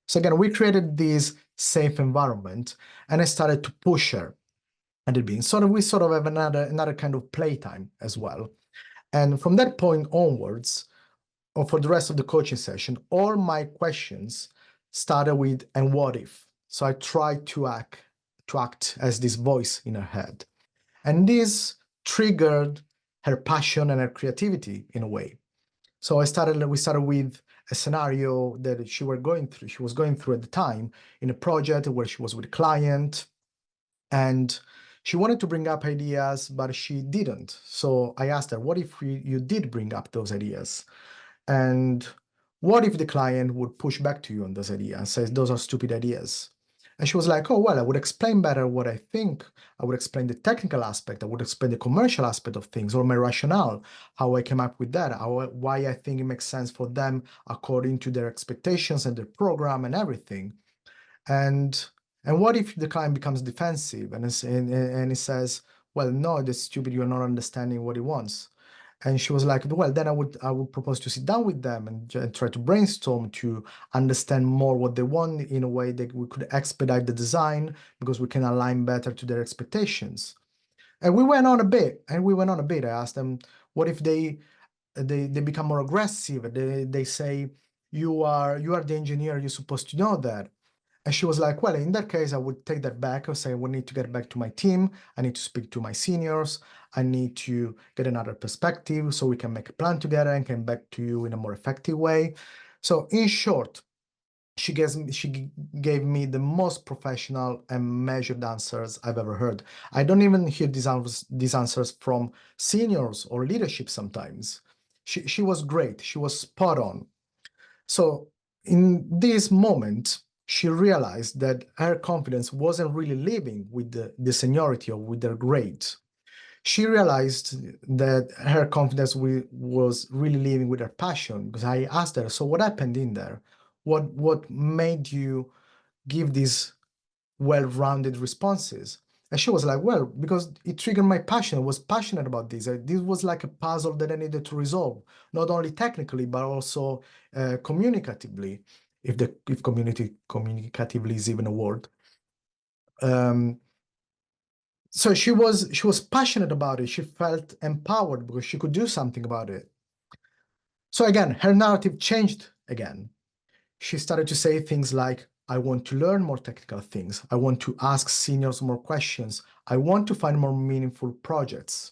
So again, we created this safe environment, and I started to push her at the beginning. We sort of have another kind of playtime as well. And from that point onwards, or for the rest of the coaching session, all my questions started with, and what if? So I tried to act as this voice in her head. And this triggered her passion and her creativity in a way. So we started with a scenario that she was going through at the time in a project where she was with a client, and she wanted to bring up ideas, but she didn't. So I asked her, what if you did bring up those ideas? And what if the client would push back to you on those ideas and says, those are stupid ideas? And she was like, oh, well, I would explain better what I think. I would explain the technical aspect. I would explain the commercial aspect of things, or my rationale, how I came up with that, why I think it makes sense for them according to their expectations and their program and everything. And what if the client becomes defensive and he says, well, no, that's stupid. You're not understanding what he wants. And she was like, well, then I would propose to sit down with them and try to brainstorm to understand more what they want in a way that we could expedite the design because we can align better to their expectations. And we went on a bit. I asked them, what if they become more aggressive? They say, you are the engineer, you're supposed to know that. And she was like, well, in that case, I would take that back. I say, I would need to get back to my team. I need to speak to my seniors. I need to get another perspective so we can make a plan together and come back to you in a more effective way. So in short, she gave me the most professional and measured answers I've ever heard. I don't even hear these answers from seniors or leadership sometimes. She was great. She was spot on. So in this moment, she realized that her confidence wasn't really living with the seniority or with their grades. She realized that her confidence was really living with her passion, because I asked her, so what happened in there? What made you give these well-rounded responses? And she was like, well, because it triggered my passion. I was passionate about this. This was like a puzzle that I needed to resolve, not only technically, but also communicatively, if communicatively is even a word. So she was passionate about it. She felt empowered because she could do something about it. So again, her narrative changed again. She started to say things like, I want to learn more technical things. I want to ask seniors more questions. I want to find more meaningful projects.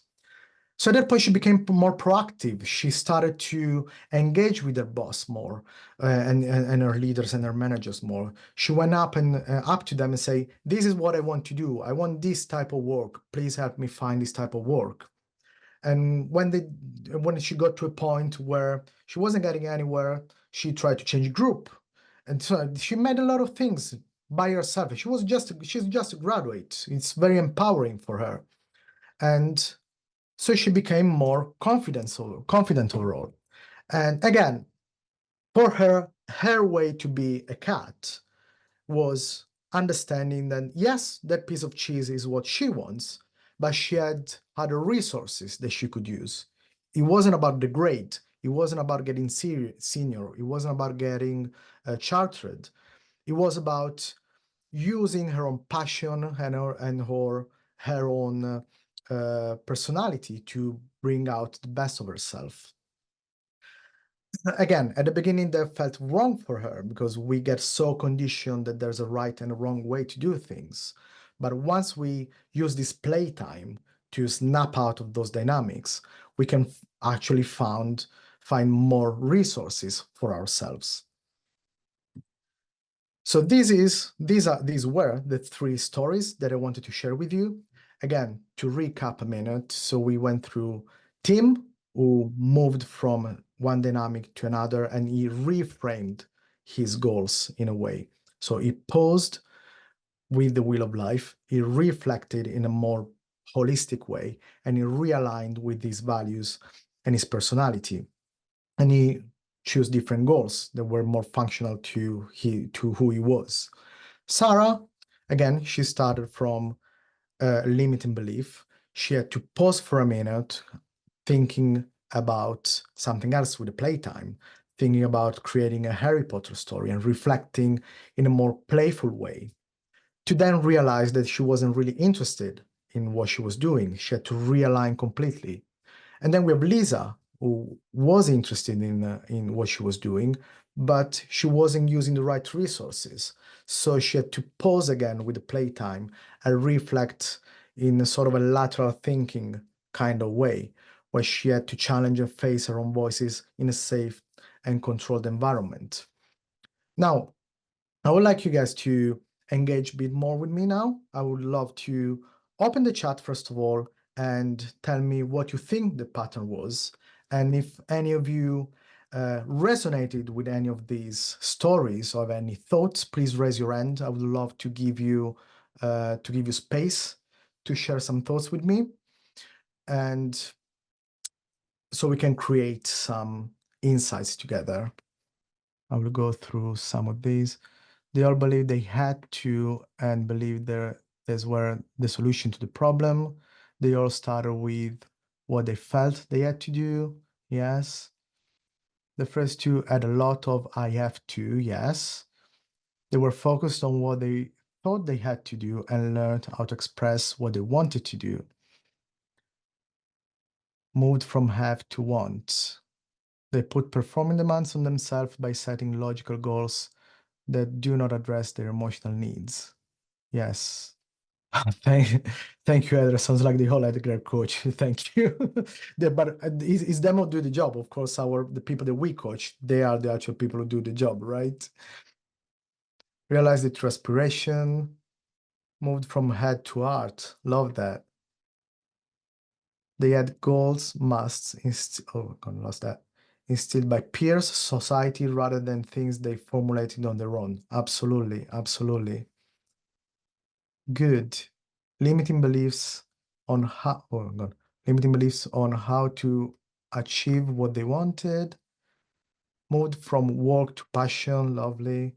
So at that point, she became more proactive. She started to engage with her boss more, and her leaders and her managers more. She went up to them and say, "This is what I want to do. I want this type of work. Please help me find this type of work." And when she got to a point where she wasn't getting anywhere, she tried to change group, and so she made a lot of things by herself. She's just a graduate. It's very empowering for her, and so she became more confident overall. And again, for her, her way to be a cat was understanding that, yes, that piece of cheese is what she wants, but she had other resources that she could use. It wasn't about the grade. It wasn't about getting senior. It wasn't about getting chartered. It was about using her own passion and her own personality to bring out the best of herself. Again, at the beginning, that felt wrong for her because we get so conditioned that there's a right and a wrong way to do things. But once we use this playtime to snap out of those dynamics, we can actually find more resources for ourselves. So these were the three stories that I wanted to share with you. Again, to recap a minute, so we went through Tim, who moved from one dynamic to another, and he reframed his goals in a way. So he paused with the wheel of life, he reflected in a more holistic way, and he realigned with his values and his personality. And he chose different goals that were more functional to who he was. Sarah, again, she started from a limiting belief. She had to pause for a minute, thinking about something else with the playtime, thinking about creating a Harry Potter story and reflecting in a more playful way, to then realize that she wasn't really interested in what she was doing. She had to realign completely. And then we have Lisa, who was interested in what she was doing, but she wasn't using the right resources. So she had to pause again with the playtime and reflect in a sort of a lateral thinking kind of way, where she had to challenge and face her own voices in a safe and controlled environment. Now, I would like you guys to engage a bit more with me now. I would love to open the chat first of all and tell me what you think the pattern was. And if any of you resonated with any of these stories or have any thoughts, please raise your hand. I would love to give you space to share some thoughts with me. And so we can create some insights together. I will go through some of these. They all believed they had to and believed these were the solution to the problem. They all started with what they felt they had to do. Yes. The first two had a lot of I have to. Yes. They were focused on what they thought they had to do and learned how to express what they wanted to do. Moved from have to want. They put performing demands on themselves by setting logical goals that do not address their emotional needs. Yes. Thank you, Edra. Sounds like the whole had a great coach. Thank you. But is them who do the job. Of course, the people that we coach, they are the actual people who do the job, right? Realized it through respiration, moved from head to heart. Love that. They had goals, musts, oh, God, lost that. Instilled by peers, society, rather than things they formulated on their own. Absolutely, absolutely. Good. Limiting beliefs on how, oh God, limiting beliefs on how to achieve what they wanted. Moved from work to passion. Lovely.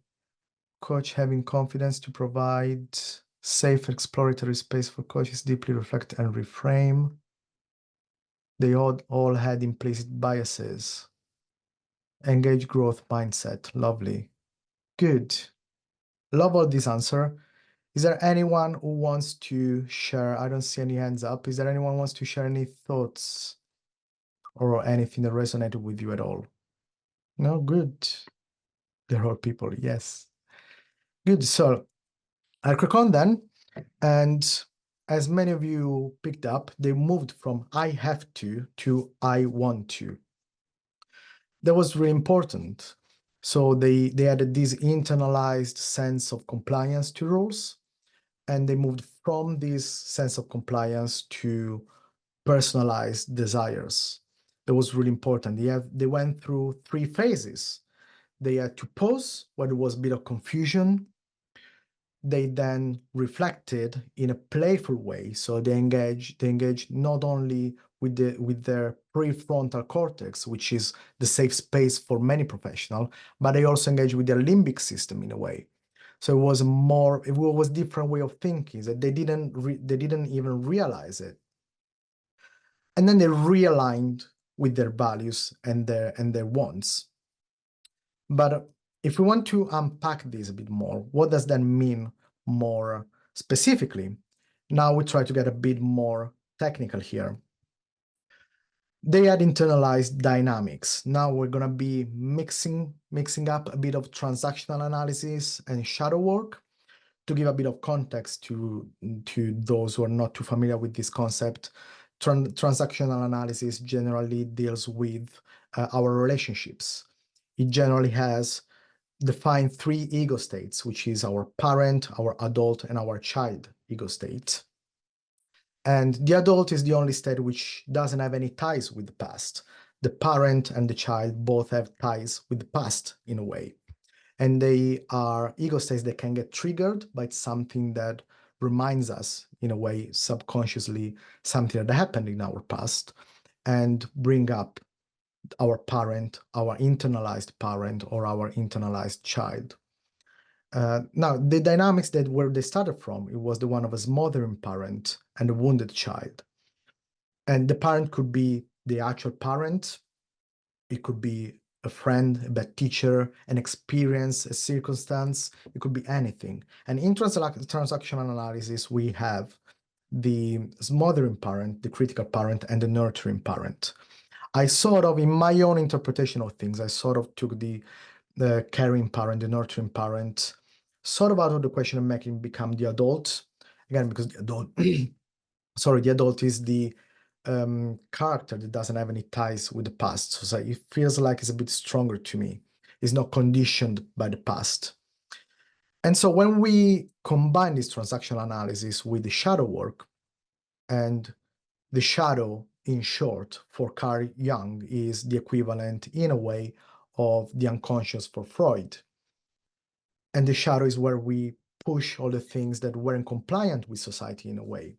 Coach having confidence to provide safe exploratory space for coaches deeply reflect and reframe. They all had implicit biases. Engage growth mindset. Lovely. Good. Love all this answer. Is there anyone who wants to share? I don't see any hands up. Is there anyone who wants to share any thoughts or anything that resonated with you at all? No, good. They're all people, yes. Good. So I'll click on then. And as many of you picked up, they moved from I have to I want to. That was really important. So they had this internalized sense of compliance to rules, and they moved from this sense of compliance to personalized desires. That was really important. They went through 3 phases. They had to pause when there was a bit of confusion. They then reflected in a playful way. So they engage not only with their prefrontal cortex, which is the safe space for many professionals, but they also engage with their limbic system in a way. So it was different way of thinking that they didn't even realize it. And then they realigned with their values and their wants. But if we want to unpack this a bit more, what does that mean more specifically? Now we try to get a bit more technical here. They had internalized dynamics. Now we're going to be mixing up a bit of transactional analysis and shadow work to give a bit of context to those who are not too familiar with this concept. Transactional analysis generally deals with our relationships. It generally has defined 3 ego states, which is our parent, our adult, and our child ego state. And the adult is the only state which doesn't have any ties with the past. The parent and the child both have ties with the past in a way. And they are ego states that can get triggered by something that reminds us, in a way, subconsciously, something that happened in our past, and bring up our parent, our internalized parent, or our internalized child. Now, the dynamics that where they started from, it was the one of a smothering parent and a wounded child. And the parent could be the actual parent. It could be a friend, a bad teacher, an experience, a circumstance. It could be anything. And in transactional analysis, we have the smothering parent, the critical parent, and the nurturing parent. I sort of, in my own interpretation of things, I sort of took the caring parent, the nurturing parent, sort of out of the question of making become the adult. Again, because the adult, sorry, the adult is the character that doesn't have any ties with the past. So it feels like it's a bit stronger to me. It's not conditioned by the past. And so when we combine this transactional analysis with the shadow work, and the shadow, in short, for Carl Jung, is the equivalent, in a way, of the unconscious for Freud. And the shadow is where we push all the things that weren't compliant with society in a way.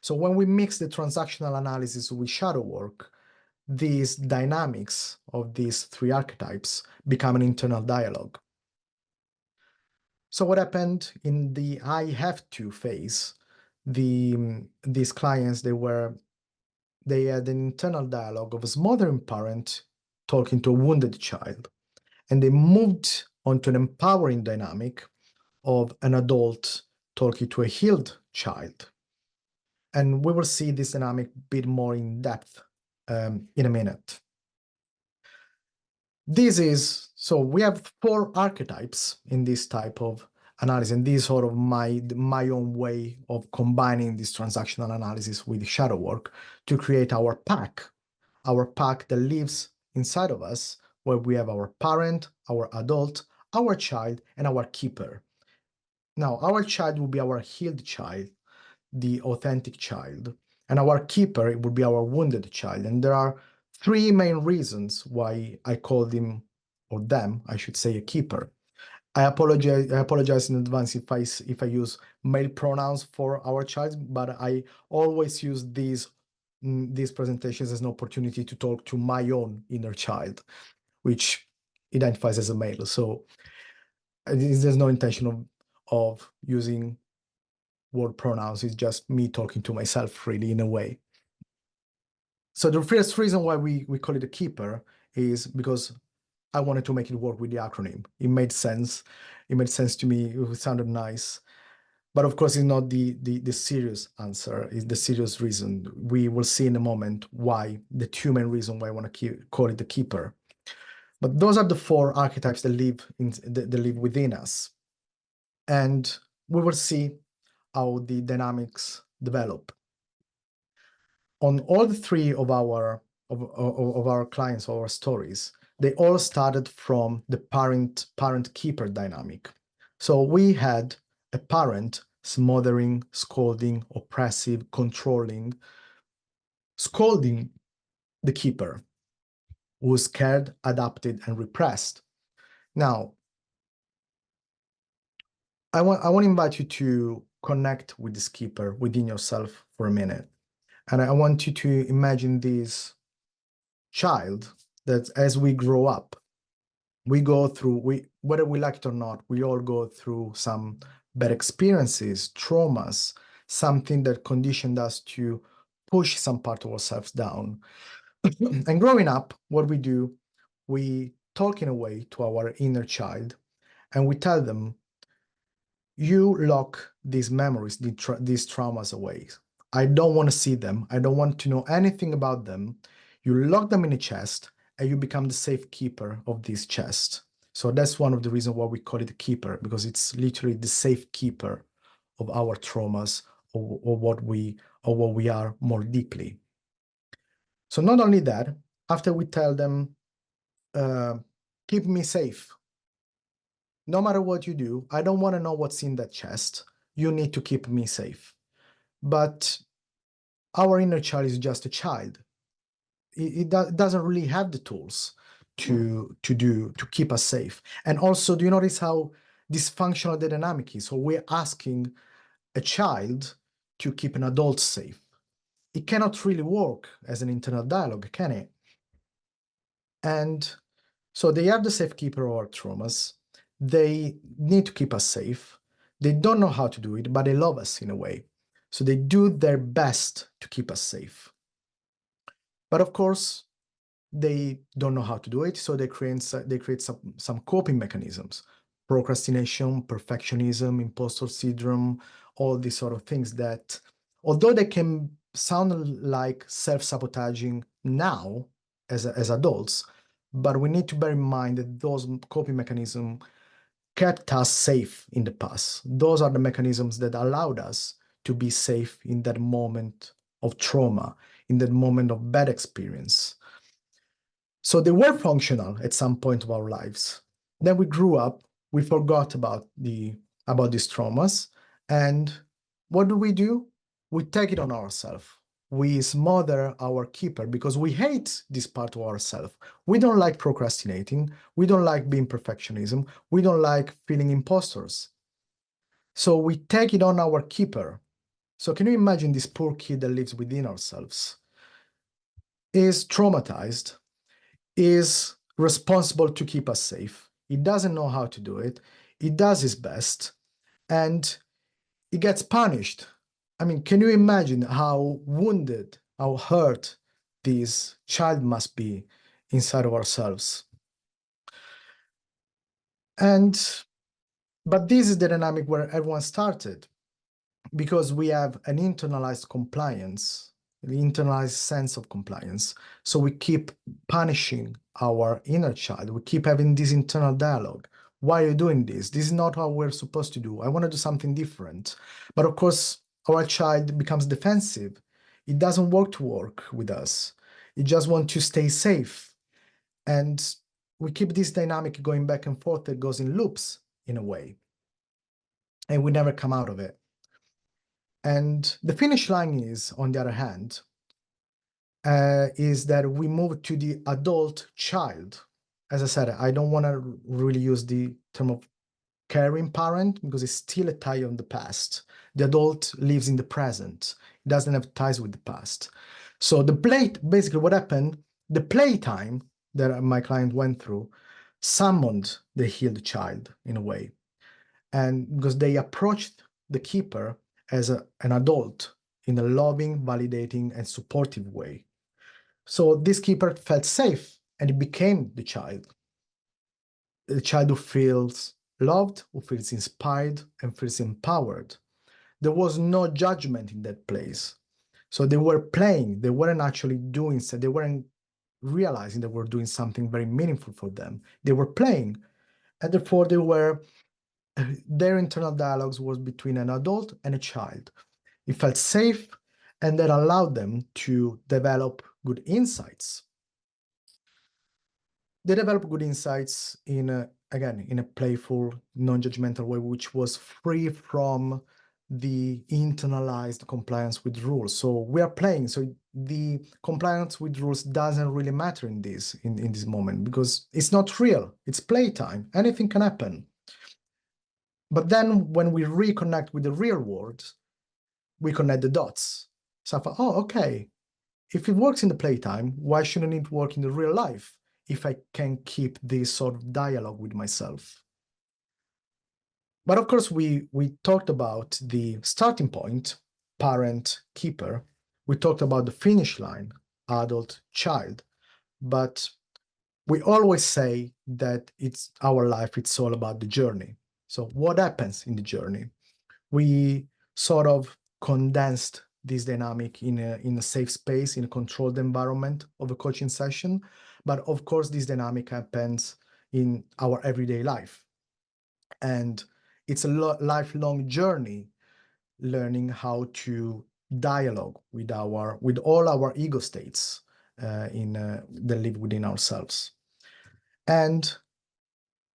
So when we mix the transactional analysis with shadow work, these dynamics of these 3 archetypes become an internal dialogue. So what happened in the I have to phase? These clients, they had an internal dialogue of a smothering parent talking to a wounded child, and they moved onto an empowering dynamic of an adult talking to a healed child. And we will see this dynamic a bit more in depth in a minute. So we have 4 archetypes in this type of analysis, and this is sort of my own way of combining this transactional analysis with shadow work to create our pack that lives inside of us, where we have our parent, our adult, our child and our keeper. Now, our child will be our healed child, the authentic child, and our keeper would be our wounded child. And there are three main reasons why I call him, or them, I should say, a keeper. I apologize in advance if I use male pronouns for our child, but I always use these presentations as an opportunity to talk to my own inner child, which identifies as a male. So there's no intention of using word pronouns. It's just me talking to myself, really, in a way. So the first reason why we call it a keeper is because I wanted to make it work with the acronym. It made sense. It made sense to me. It sounded nice. But of course, it's not the serious answer. It's the serious reason. We will see in a moment why, the two main reasons why I want to call it the keeper. But those are the four archetypes that live within us. And we will see how the dynamics develop. On all the three of our clients, our stories, they all started from the parent-keeper dynamic. So we had a parent smothering, scolding, oppressive, controlling, scolding the keeper, who was scared, adapted, and repressed. Now, I want to invite you to connect with this keeper within yourself for a minute. And I want you to imagine this child that as we grow up, we go through, whether we like it or not, we all go through some bad experiences, traumas, something that conditioned us to push some part of ourselves down. And growing up, what we do, we talk in a way to our inner child, and we tell them, you lock these memories, these traumas away. I don't want to see them. I don't want to know anything about them. You lock them in a chest, and you become the safe keeper of this chest. So that's one of the reasons why we call it a keeper, because it's literally the safe keeper of our traumas, or what we are more deeply. So not only that, after we tell them, keep me safe. No matter what you do, I don't want to know what's in that chest. You need to keep me safe. But our inner child is just a child. It doesn't really have the tools to keep us safe. And also, do you notice how dysfunctional the dynamic is? So we're asking a child to keep an adult safe. It cannot really work as an internal dialogue, can it? And so they are the safekeeper of our traumas. They need to keep us safe. They don't know how to do it, but they love us in a way. So they do their best to keep us safe. But of course, they don't know how to do it, so they create some coping mechanisms: procrastination, perfectionism, imposter syndrome, all these sort of things that, although they can sound like self-sabotaging now as adults, but we need to bear in mind that those coping mechanisms kept us safe in the past. Those are the mechanisms that allowed us to be safe in that moment of trauma, in that moment of bad experience. So they were functional at some point of our lives. Then we grew up, we forgot about these traumas, and what do? We take it on ourselves. We smother our keeper because we hate this part of ourselves. We don't like procrastinating. We don't like being perfectionism. We don't like feeling imposters. So we take it on our keeper. So can you imagine this poor kid that lives within ourselves, is traumatized, is responsible to keep us safe. He doesn't know how to do it. He does his best, and he gets punished. I mean, can you imagine how wounded, how hurt this child must be inside of ourselves? But this is the dynamic where everyone started, because we have an internalized compliance, an internalized sense of compliance. So we keep punishing our inner child. We keep having this internal dialogue. Why are you doing this? This is not how we're supposed to do. I want to do something different. But of course, our child becomes defensive. It doesn't want to work with us. It just wants to stay safe. And we keep this dynamic going back and forth that goes in loops in a way, and we never come out of it. And the finish line is, on the other hand, is that we move to the adult child. As I said, I don't want to really use the term of caring parent because it's still a tie on the past. The adult lives in the present. It doesn't have ties with the past. So basically what happened, the playtime that my client went through summoned the healed child in a way. And because they approached the keeper as an adult in a loving, validating, and supportive way. So this keeper felt safe and he became the child who feels loved, who feels inspired, and feels empowered. There was no judgment in that place. So they were playing, they weren't actually doing so, they weren't realizing they were doing something very meaningful for them. They were playing, and therefore their internal dialogues was between an adult and a child. It felt safe, and that allowed them to develop good insights. They developed good insights in a playful, non-judgmental way, which was free from the internalized compliance with rules. So we are playing. So the compliance with rules doesn't really matter in this moment because it's not real. It's playtime. Anything can happen. But then when we reconnect with the real world, we connect the dots. So I thought, oh, okay. If it works in the playtime, why shouldn't it work in the real life if I can keep this sort of dialogue with myself? But of course, we talked about the starting point, parent, keeper. We talked about the finish line, adult, child. But we always say that it's our life, it's all about the journey. So what happens in the journey? We sort of condensed this dynamic in a safe space, in a controlled environment of a coaching session. But of course, this dynamic happens in our everyday life. And it's a lifelong journey learning how to dialogue with all our ego states that live within ourselves. And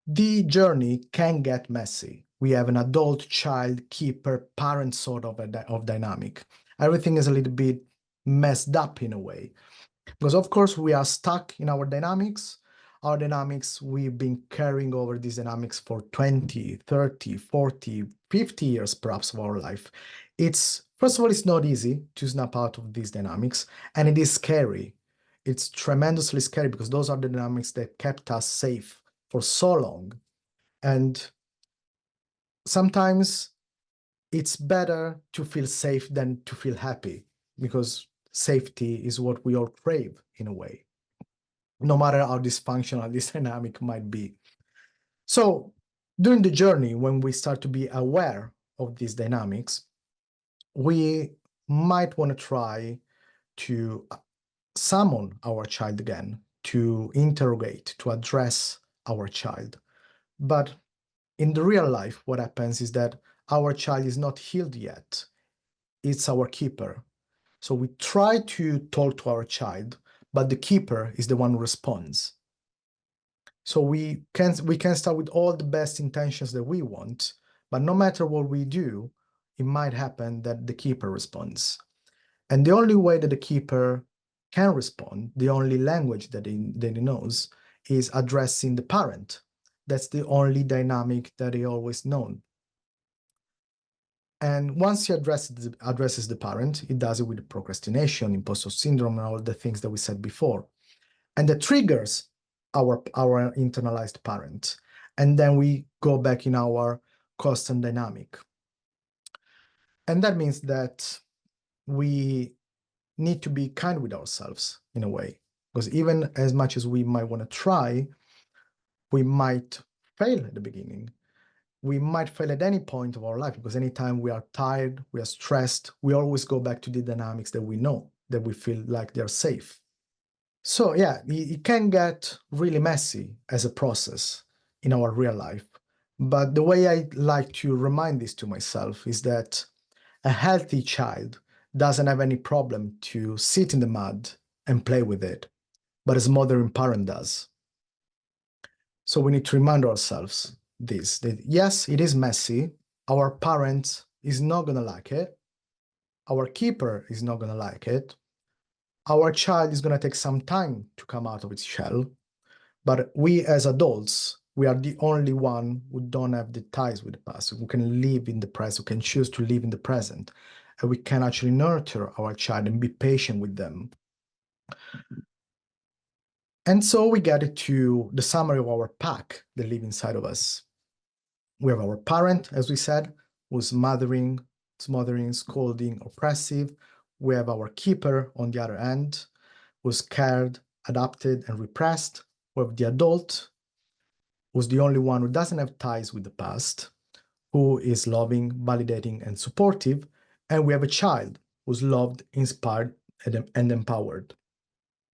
the journey can get messy. We have an adult, child, keeper, parent sort of dynamic. Everything is a little bit messed up in a way. Because of course we are stuck in our dynamics. Our dynamics, we've been carrying over these dynamics for 20, 30, 40, 50 years perhaps of our life. First of all, it's not easy to snap out of these dynamics, and it is scary. It's tremendously scary because those are the dynamics that kept us safe for so long. And sometimes it's better to feel safe than to feel happy because safety is what we all crave in a way, no matter how dysfunctional this dynamic might be. So during the journey, when we start to be aware of these dynamics, we might want to try to summon our child again, to interrogate, to address our child. But in the real life, what happens is that our child is not healed yet. It's our keeper. So we try to talk to our child, but the keeper is the one who responds. So we can start with all the best intentions that we want, but no matter what we do, it might happen that the keeper responds. And the only way that the keeper can respond, the only language that he knows, is addressing the parent. That's the only dynamic that he always known. And once he addresses the parent, he does it with procrastination, imposter syndrome, and all the things that we said before. And that triggers our internalized parent. And then we go back in our constant dynamic. And that means that we need to be kind with ourselves in a way, because even as much as we might want to try, we might fail at the beginning. We might fail at any point of our life because anytime we are tired, we are stressed, we always go back to the dynamics that we know, that we feel like they're safe. So yeah, it can get really messy as a process in our real life. But the way I like to remind this to myself is that a healthy child doesn't have any problem to sit in the mud and play with it, but a smothering parent does. So we need to remind ourselves this, that yes, it is messy. Our parent is not going to like it. Our keeper is not going to like it. Our child is going to take some time to come out of its shell. But we as adults, we are the only one who don't have the ties with the past, who can live in the present, who can choose to live in the present. And we can actually nurture our child and be patient with them. And so we get to the summary of our pack that live inside of us. We have our parent, as we said, who's mothering, smothering, scolding, oppressive. We have our keeper on the other end, who's scared, adopted, and repressed. We have the adult, who's the only one who doesn't have ties with the past, who is loving, validating, and supportive. And we have a child who's loved, inspired, and empowered.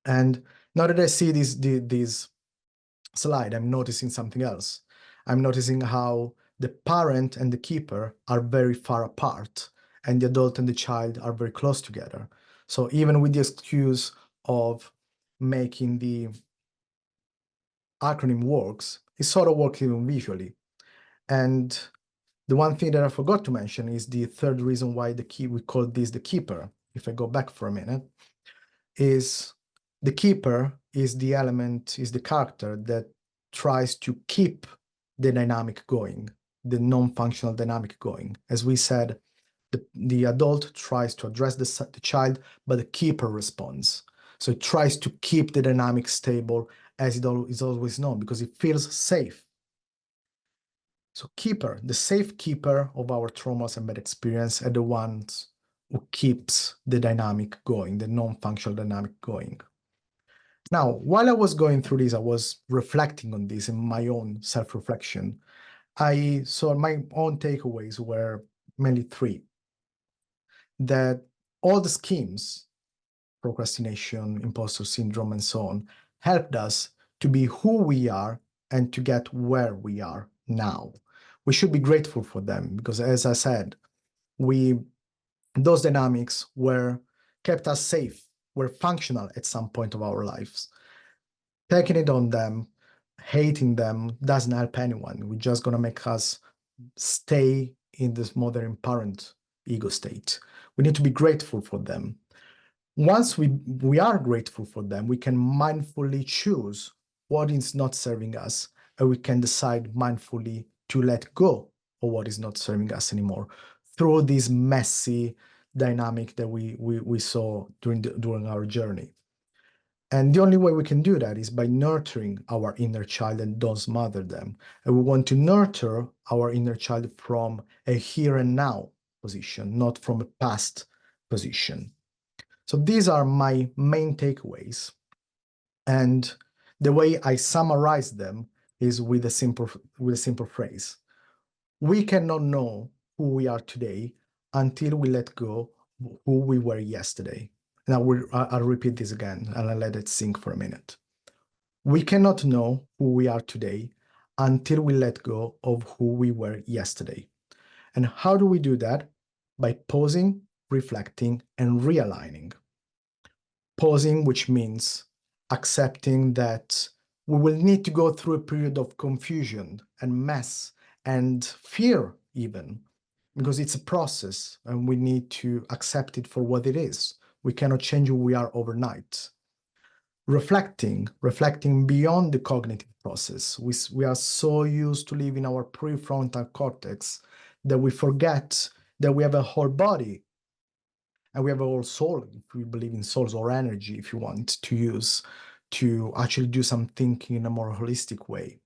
And now that I see this slide, I'm noticing something else. I'm noticing how the parent and the keeper are very far apart, and the adult and the child are very close together. So even with the excuse of making the acronym works, it's sort of working visually. And the one thing that I forgot to mention is the third reason why we call this the keeper. If I go back for a minute, is the keeper is the element, is the character that tries to keep the dynamic going, the non-functional dynamic going. As we said, the adult tries to address the child, but the keeper responds. So it tries to keep the dynamic stable as it is always known, because it feels safe. So keeper, the safe keeper of our traumas and bad experience, are the ones who keeps the dynamic going, the non-functional dynamic going. Now, while I was going through this, I was reflecting on this in my own self-reflection. I saw my own takeaways were mainly three. That all the schemes, procrastination, imposter syndrome, and so on, helped us to be who we are and to get where we are now. We should be grateful for them because, as I said, those dynamics kept us safe, were functional at some point of our lives. Taking it on them, hating them doesn't help anyone. We're just going to make us stay in this modern parent ego state. We need to be grateful for them. Once we are grateful for them, we can mindfully choose what is not serving us, and we can decide mindfully to let go of what is not serving us anymore through this messy dynamic that we saw during our journey. And the only way we can do that is by nurturing our inner child and don't smother them. And we want to nurture our inner child from a here and now position, not from a past position. So these are my main takeaways. And the way I summarize them is with a simple phrase. We cannot know who we are today until we let go of who we were yesterday. Now I'll repeat this again and I'll let it sink for a minute. We cannot know who we are today until we let go of who we were yesterday. And how do we do that? By pausing, reflecting, and realigning. Pausing, which means accepting that we will need to go through a period of confusion and mess and fear even, because it's a process and we need to accept it for what it is. We cannot change who we are overnight. Reflecting beyond the cognitive process. We are so used to live in our prefrontal cortex that we forget that we have a whole body and we have a whole soul, if we believe in souls, or energy, if you want to use, to actually do some thinking in a more holistic way.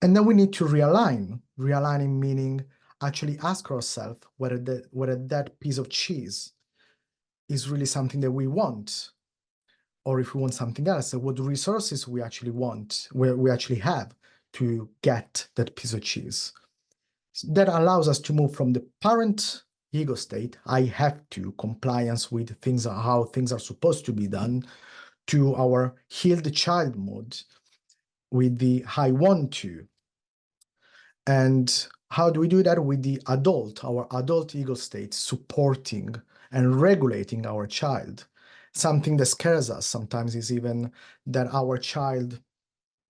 And then we need to realign. Realigning meaning actually ask ourselves whether that piece of cheese is really something that we want, or if we want something else, so what resources we actually want, where we actually have to get that piece of cheese. That allows us to move from the parent ego state, I have to, compliance with things, how things are supposed to be done, to our heal the child mode with the I want to. And how do we do that? With the adult, our adult ego state, supporting and regulating our child. Something that scares us sometimes is even that our child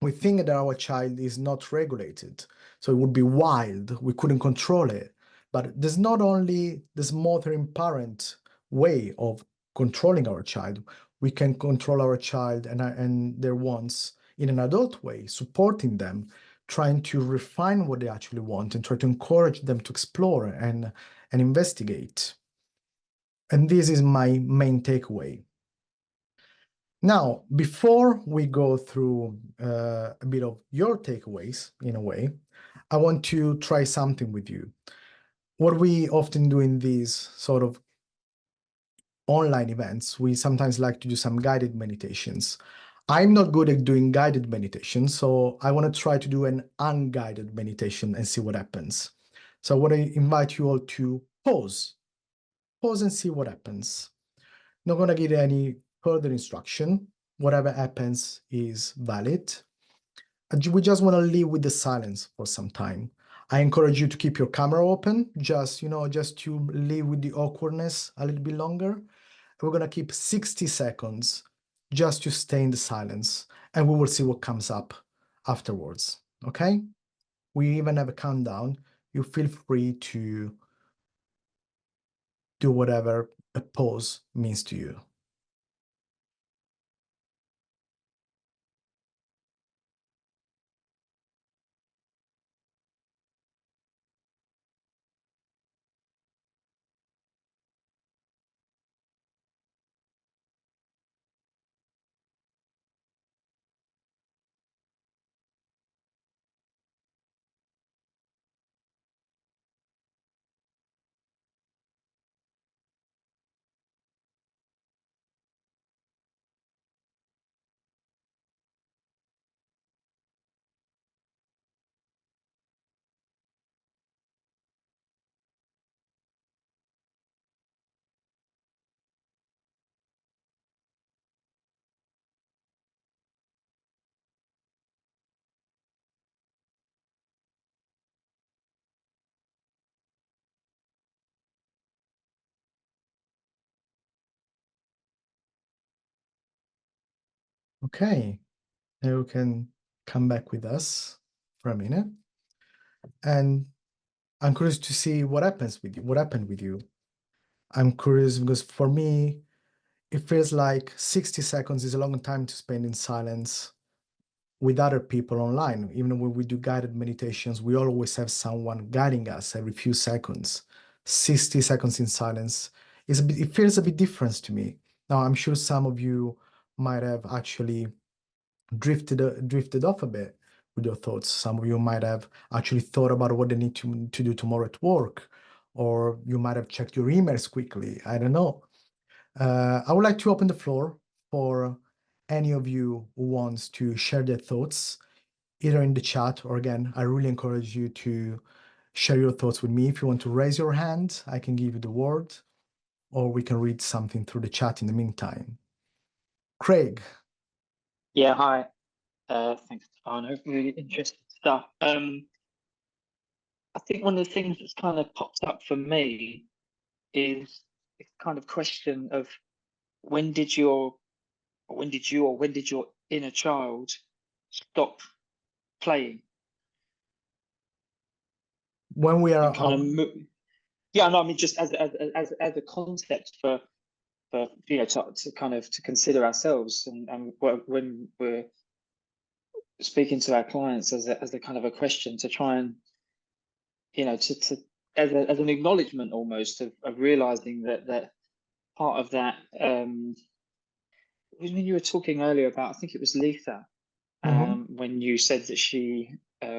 we think that our child is not regulated, so it would be wild, we couldn't control it. But there's not only this mothering parent way of controlling our child, we can control our child and their wants in an adult way, supporting them, trying to refine what they actually want and try to encourage them to explore and investigate. And this is my main takeaway. Now, before we go through a bit of your takeaways, in a way, I want to try something with you. What we often do in these sort of online events, we sometimes like to do some guided meditations. I'm not good at doing guided meditation, so I want to try to do an unguided meditation and see what happens. So I want to invite you all to pause and see what happens. Not going to give any further instruction. Whatever happens is valid. We just want to live with the silence for some time. I encourage you to keep your camera open, just to live with the awkwardness a little bit longer. We're going to keep 60 seconds just to stay in the silence, and we will see what comes up afterwards. Okay? We even have a countdown. You feel free to do whatever a pause means to you. Okay, now you can come back with us for a minute. And I'm curious to see what happens with you, what happened with you. I'm curious because for me, it feels like 60 seconds is a long time to spend in silence with other people online. Even when we do guided meditations, we always have someone guiding us every few seconds. 60 seconds in silence it feels a bit different to me. Now, I'm sure some of you might have actually drifted off a bit with your thoughts. Some of you might have actually thought about what they need to do tomorrow at work, or you might have checked your emails quickly. I don't know. I would like to open the floor for any of you who wants to share their thoughts, either in the chat or again, I really encourage you to share your thoughts with me. If you want to raise your hand, I can give you the word, or we can read something through the chat in the meantime. Craig. Yeah, hi. Thanks, Stefano. Really interesting stuff. I think one of the things that's kind of popped up for me is this kind of question of when did your inner child stop playing? When we are And kind of yeah, no, I mean just as a concept for to kind of to consider ourselves and when we're speaking to our clients as a kind of a question to try and to as an acknowledgement almost of realizing that part of that when you were talking earlier about, I think it was Lisa, when you said that she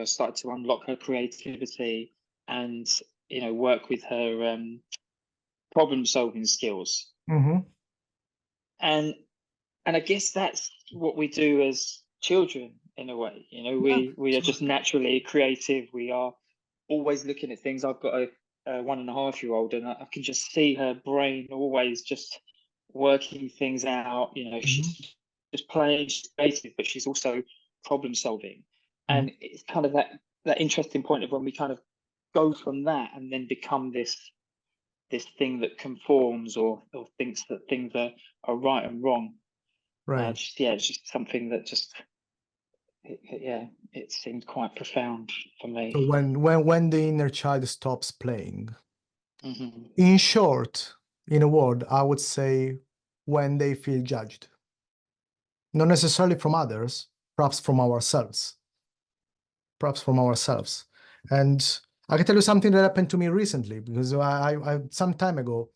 started to unlock her creativity and work with her problem solving skills. And I guess that's what we do as children in a way. We are just naturally creative. We are always looking at things. I've got a 1.5-year-old, and I can just see her brain always just working things out. She's just playing, she's creative, but she's also problem solving. And it's kind of that interesting point of when we kind of go from that and then become this thing that conforms or thinks that things are right and wrong. Right. It's just something that just it seemed quite profound for me. So when the inner child stops playing, Mm-hmm. in short, in a word, I would say when they feel judged, not necessarily from others, perhaps from ourselves, And I can tell you something that happened to me recently, because I some time ago,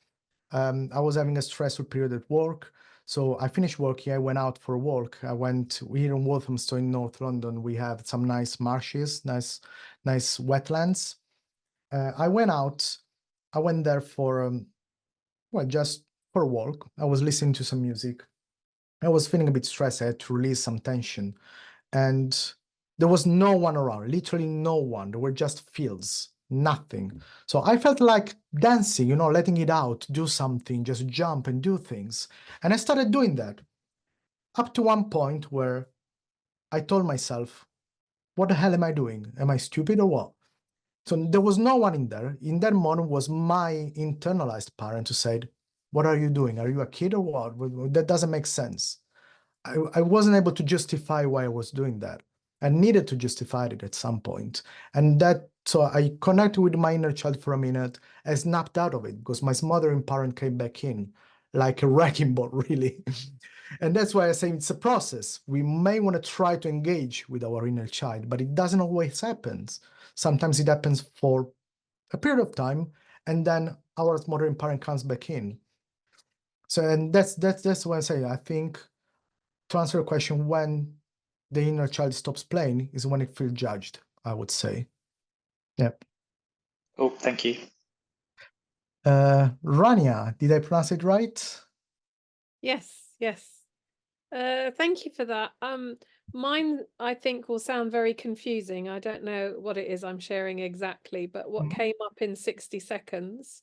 I was having a stressful period at work. So I finished working, I went out for a walk. I went here in Walthamstow in North London. We have some nice marshes, nice wetlands. I went out, I went there for, well, just for a walk. I was listening to some music. I was feeling a bit stressed. I had to release some tension. And there was no one around, literally no one. There were just fields, nothing. So I felt like dancing, letting it out, do something, just jump and do things. And I started doing that up to one point where I told myself, what the hell am I doing? Am I stupid or what? So there was no one in there. In that moment was my internalized parent who said, what are you doing? Are you a kid or what? That doesn't make sense. I wasn't able to justify why I was doing that. I needed to justify it at some point. So I connected with my inner child for a minute. I snapped out of it because my smothering parent came back in like a wrecking ball, really. And that's why I say it's a process. We may want to try to engage with our inner child, but it doesn't always happen. Sometimes it happens for a period of time, and then our smothering parent comes back in. So, and that's why I say, I think, to answer your question, when the inner child stops playing is when it feels judged, I would say. Yep. Oh, thank you. Rania, did I pronounce it right? Yes. Thank you for that. Mine, I think, will sound very confusing. I don't know what it is I'm sharing exactly, but what came up in 60 seconds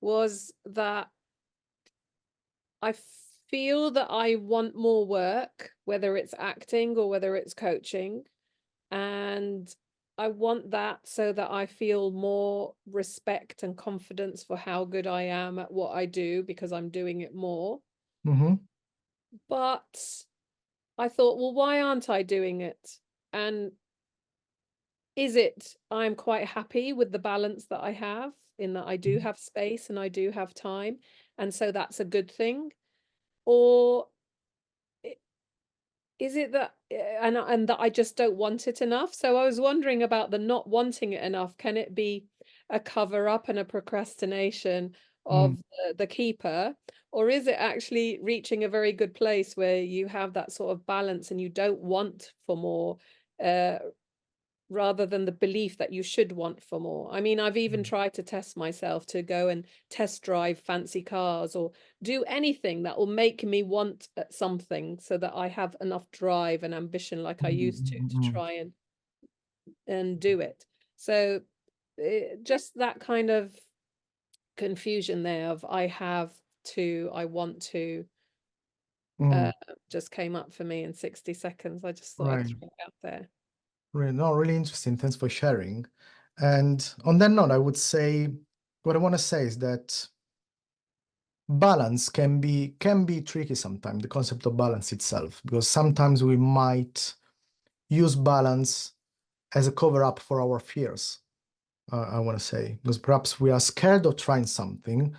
was that I feel that I want more work, whether it's acting or whether it's coaching. And I want that so that I feel more respect and confidence for how good I am at what I do because I'm doing it more. But I thought, well, why aren't I doing it? And is it I'm quite happy with the balance that I have, in that I do have space and I do have time, and so that's a good thing? Or is it that and that I just don't want it enough? So I was wondering about the not wanting it enough. Can it be a cover up and a procrastination of the keeper, or is it actually reaching a very good place where you have that sort of balance and you don't want for more, rather than the belief that you should want for more? I mean, I've even tried to test myself to go and test drive fancy cars or do anything that will make me want something so that I have enough drive and ambition like I used to try and do it. So just that kind of confusion there of I have to, I want to, just came up for me in 60 seconds. I just thought I'd throw it out there. Really interesting. Thanks for sharing. And on that note, I would say, what I want to say is that balance can be tricky sometimes, the concept of balance itself, because sometimes we might use balance as a cover up for our fears. I want to say, because perhaps we are scared of trying something.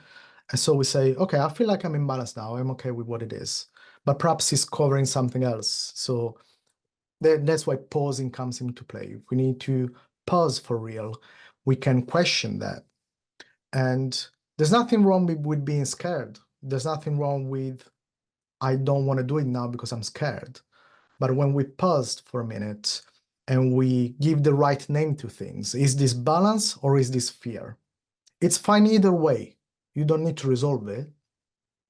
And so we say, okay, I feel like I'm in balance now. I'm okay with what it is. But perhaps it's covering something else. So that's why pausing comes into play. If we need to pause for real, we can question that. And there's nothing wrong with being scared. There's nothing wrong with, I don't want to do it now because I'm scared. But when we pause for a minute and we give the right name to things, is this balance or is this fear? It's fine either way. You don't need to resolve it,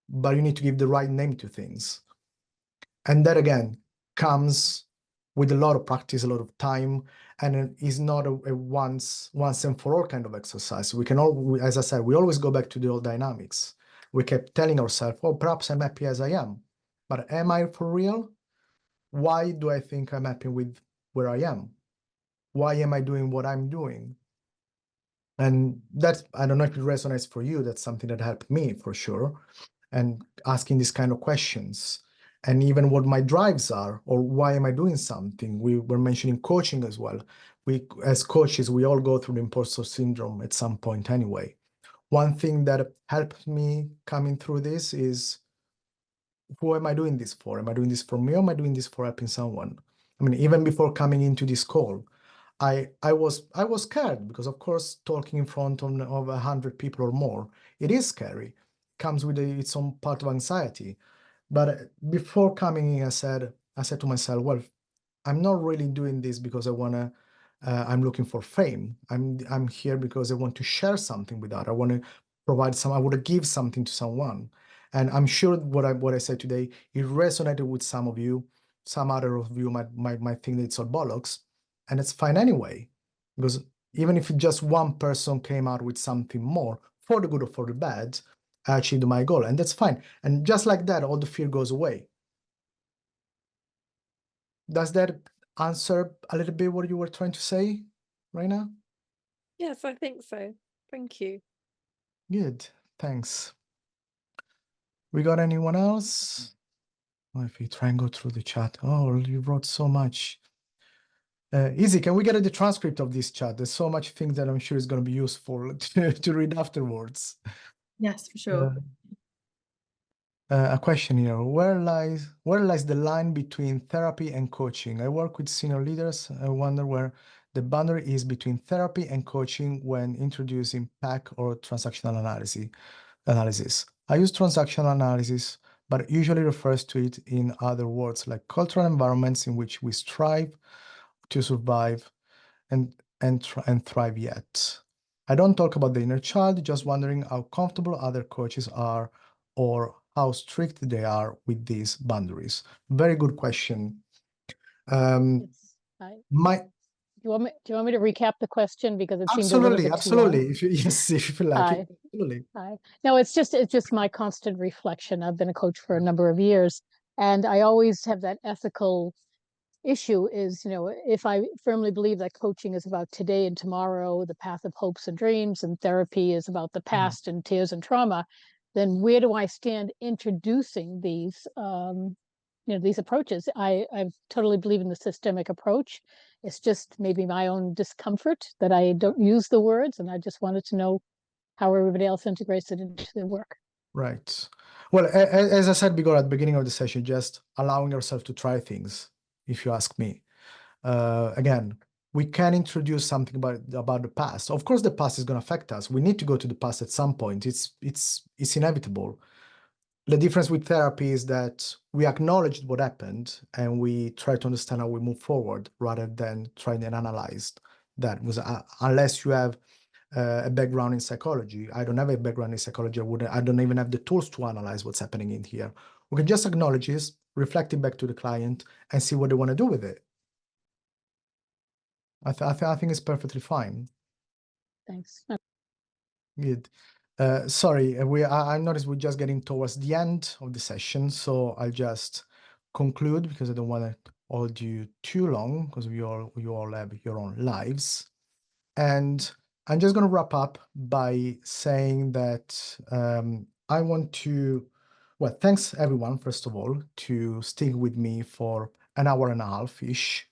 but you need to give the right name to things. And that again comes with a lot of practice, a lot of time, and it is not a once and for all kind of exercise. We can all, as I said, we always go back to the old dynamics. We kept telling ourselves, oh, perhaps I'm happy as I am, but am I for real? Why do I think I'm happy with where I am? Why am I doing what I'm doing? And that's, I don't know if it resonates for you. That's something that helped me for sure. And asking these kind of questions. and even what my drives are, or why am I doing something. We were mentioning coaching as well. We, as coaches, we all go through the imposter syndrome at some point anyway. One thing that helped me coming through this is, who am I doing this for? Am I doing this for me, or am I doing this for helping someone? I mean, even before coming into this call, I was scared, because of course talking in front of 100 people or more, it is scary. It comes with its own part of anxiety. But before coming in, I said to myself, well, I'm not really doing this because I'm looking for fame. I'm here because I want to share something with that. I want to provide I want to give something to someone. And I'm sure what I said today, it resonated with some of you. Some other of you might think that it's all bollocks, and it's fine anyway, because even if just one person came out with something more, for the good or for the bad, I achieved my goal, and that's fine. And just like that, all the fear goes away. Does that answer a little bit what you were trying to say right now? Yes, I think so. Thank you. Good, thanks. We got anyone else? Oh, if we try and go through the chat. Oh, you wrote so much. Izzy, can we get the transcript of this chat? There's so much things that I'm sure is going to be useful to read afterwards. Yes, for sure. A question here: where lies the line between therapy and coaching? I work with senior leaders. I wonder where the boundary is between therapy and coaching when introducing PAC or transactional analysis. I use transactional analysis, but it usually refers to it in other words like cultural environments in which we strive to survive and thrive yet. I don't talk about the inner child, just wondering how comfortable other coaches are or how strict they are with these boundaries. Very good question. Yes, My do you want me to recap the question, because it seemed a little bit too long? Absolutely. If you feel like it, absolutely. No, it's just my constant reflection. I've been a coach for a number of years, and I always have that ethical issue is, if I firmly believe that coaching is about today and tomorrow, the path of hopes and dreams, and therapy is about the past and tears and trauma, then where do I stand introducing these these approaches? I totally believe in the systemic approach. It's just maybe my own discomfort that I don't use the words, and I just wanted to know how everybody else integrates it into their work. Right. Well, as I said before at the beginning of the session, just allowing yourself to try things, if you ask me. Again, we can introduce something about the past. Of course, the past is going to affect us. We need to go to the past at some point. It's inevitable. The difference with therapy is that we acknowledge what happened and we try to understand how we move forward, rather than trying and analyze that. Unless you have a background in psychology. I don't have a background in psychology. I don't even have the tools to analyze what's happening in here. We can just acknowledge this, reflect it back to the client, and see what they want to do with it. I think it's perfectly fine. Thanks. Good. Sorry, I noticed we're just getting towards the end of the session, so I'll just conclude, because I don't want to hold you too long, because you all have your own lives. And I'm just going to wrap up by saying that I want to, well, thanks everyone, first of all, to stick with me for an hour and a half-ish.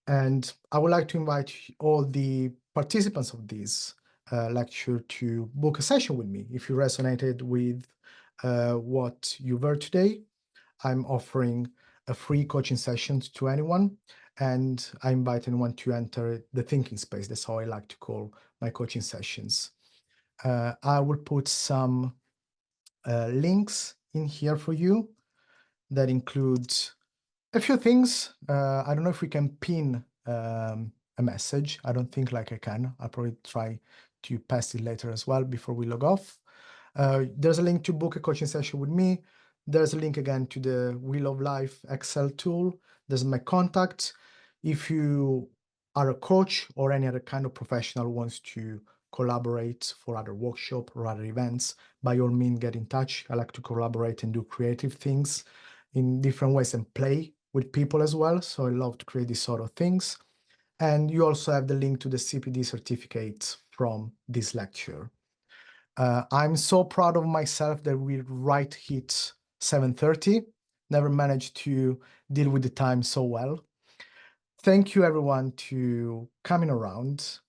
And I would like to invite all the participants of this lecture to book a session with me. If you resonated with what you heard today, I'm offering a free coaching session to anyone, and I invite anyone to enter the thinking space. That's how I like to call my coaching sessions. I will put some links in here for you that include a few things. I don't know if we can pin a message. I don't think I can. I'll probably try to pass it later as well before we log off. There's a link to book a coaching session with me. There's a link again to the Wheel of Life Excel tool. There's my contact. If you are a coach or any other kind of professional who wants to collaborate for other workshops or other events, by all means, get in touch. I like to collaborate and do creative things in different ways and play with people as well. So I love to create these sort of things. And you also have the link to the CPD certificate from this lecture. I'm so proud of myself that we hit 7:30. never managed to deal with the time so well. Thank you everyone to coming around.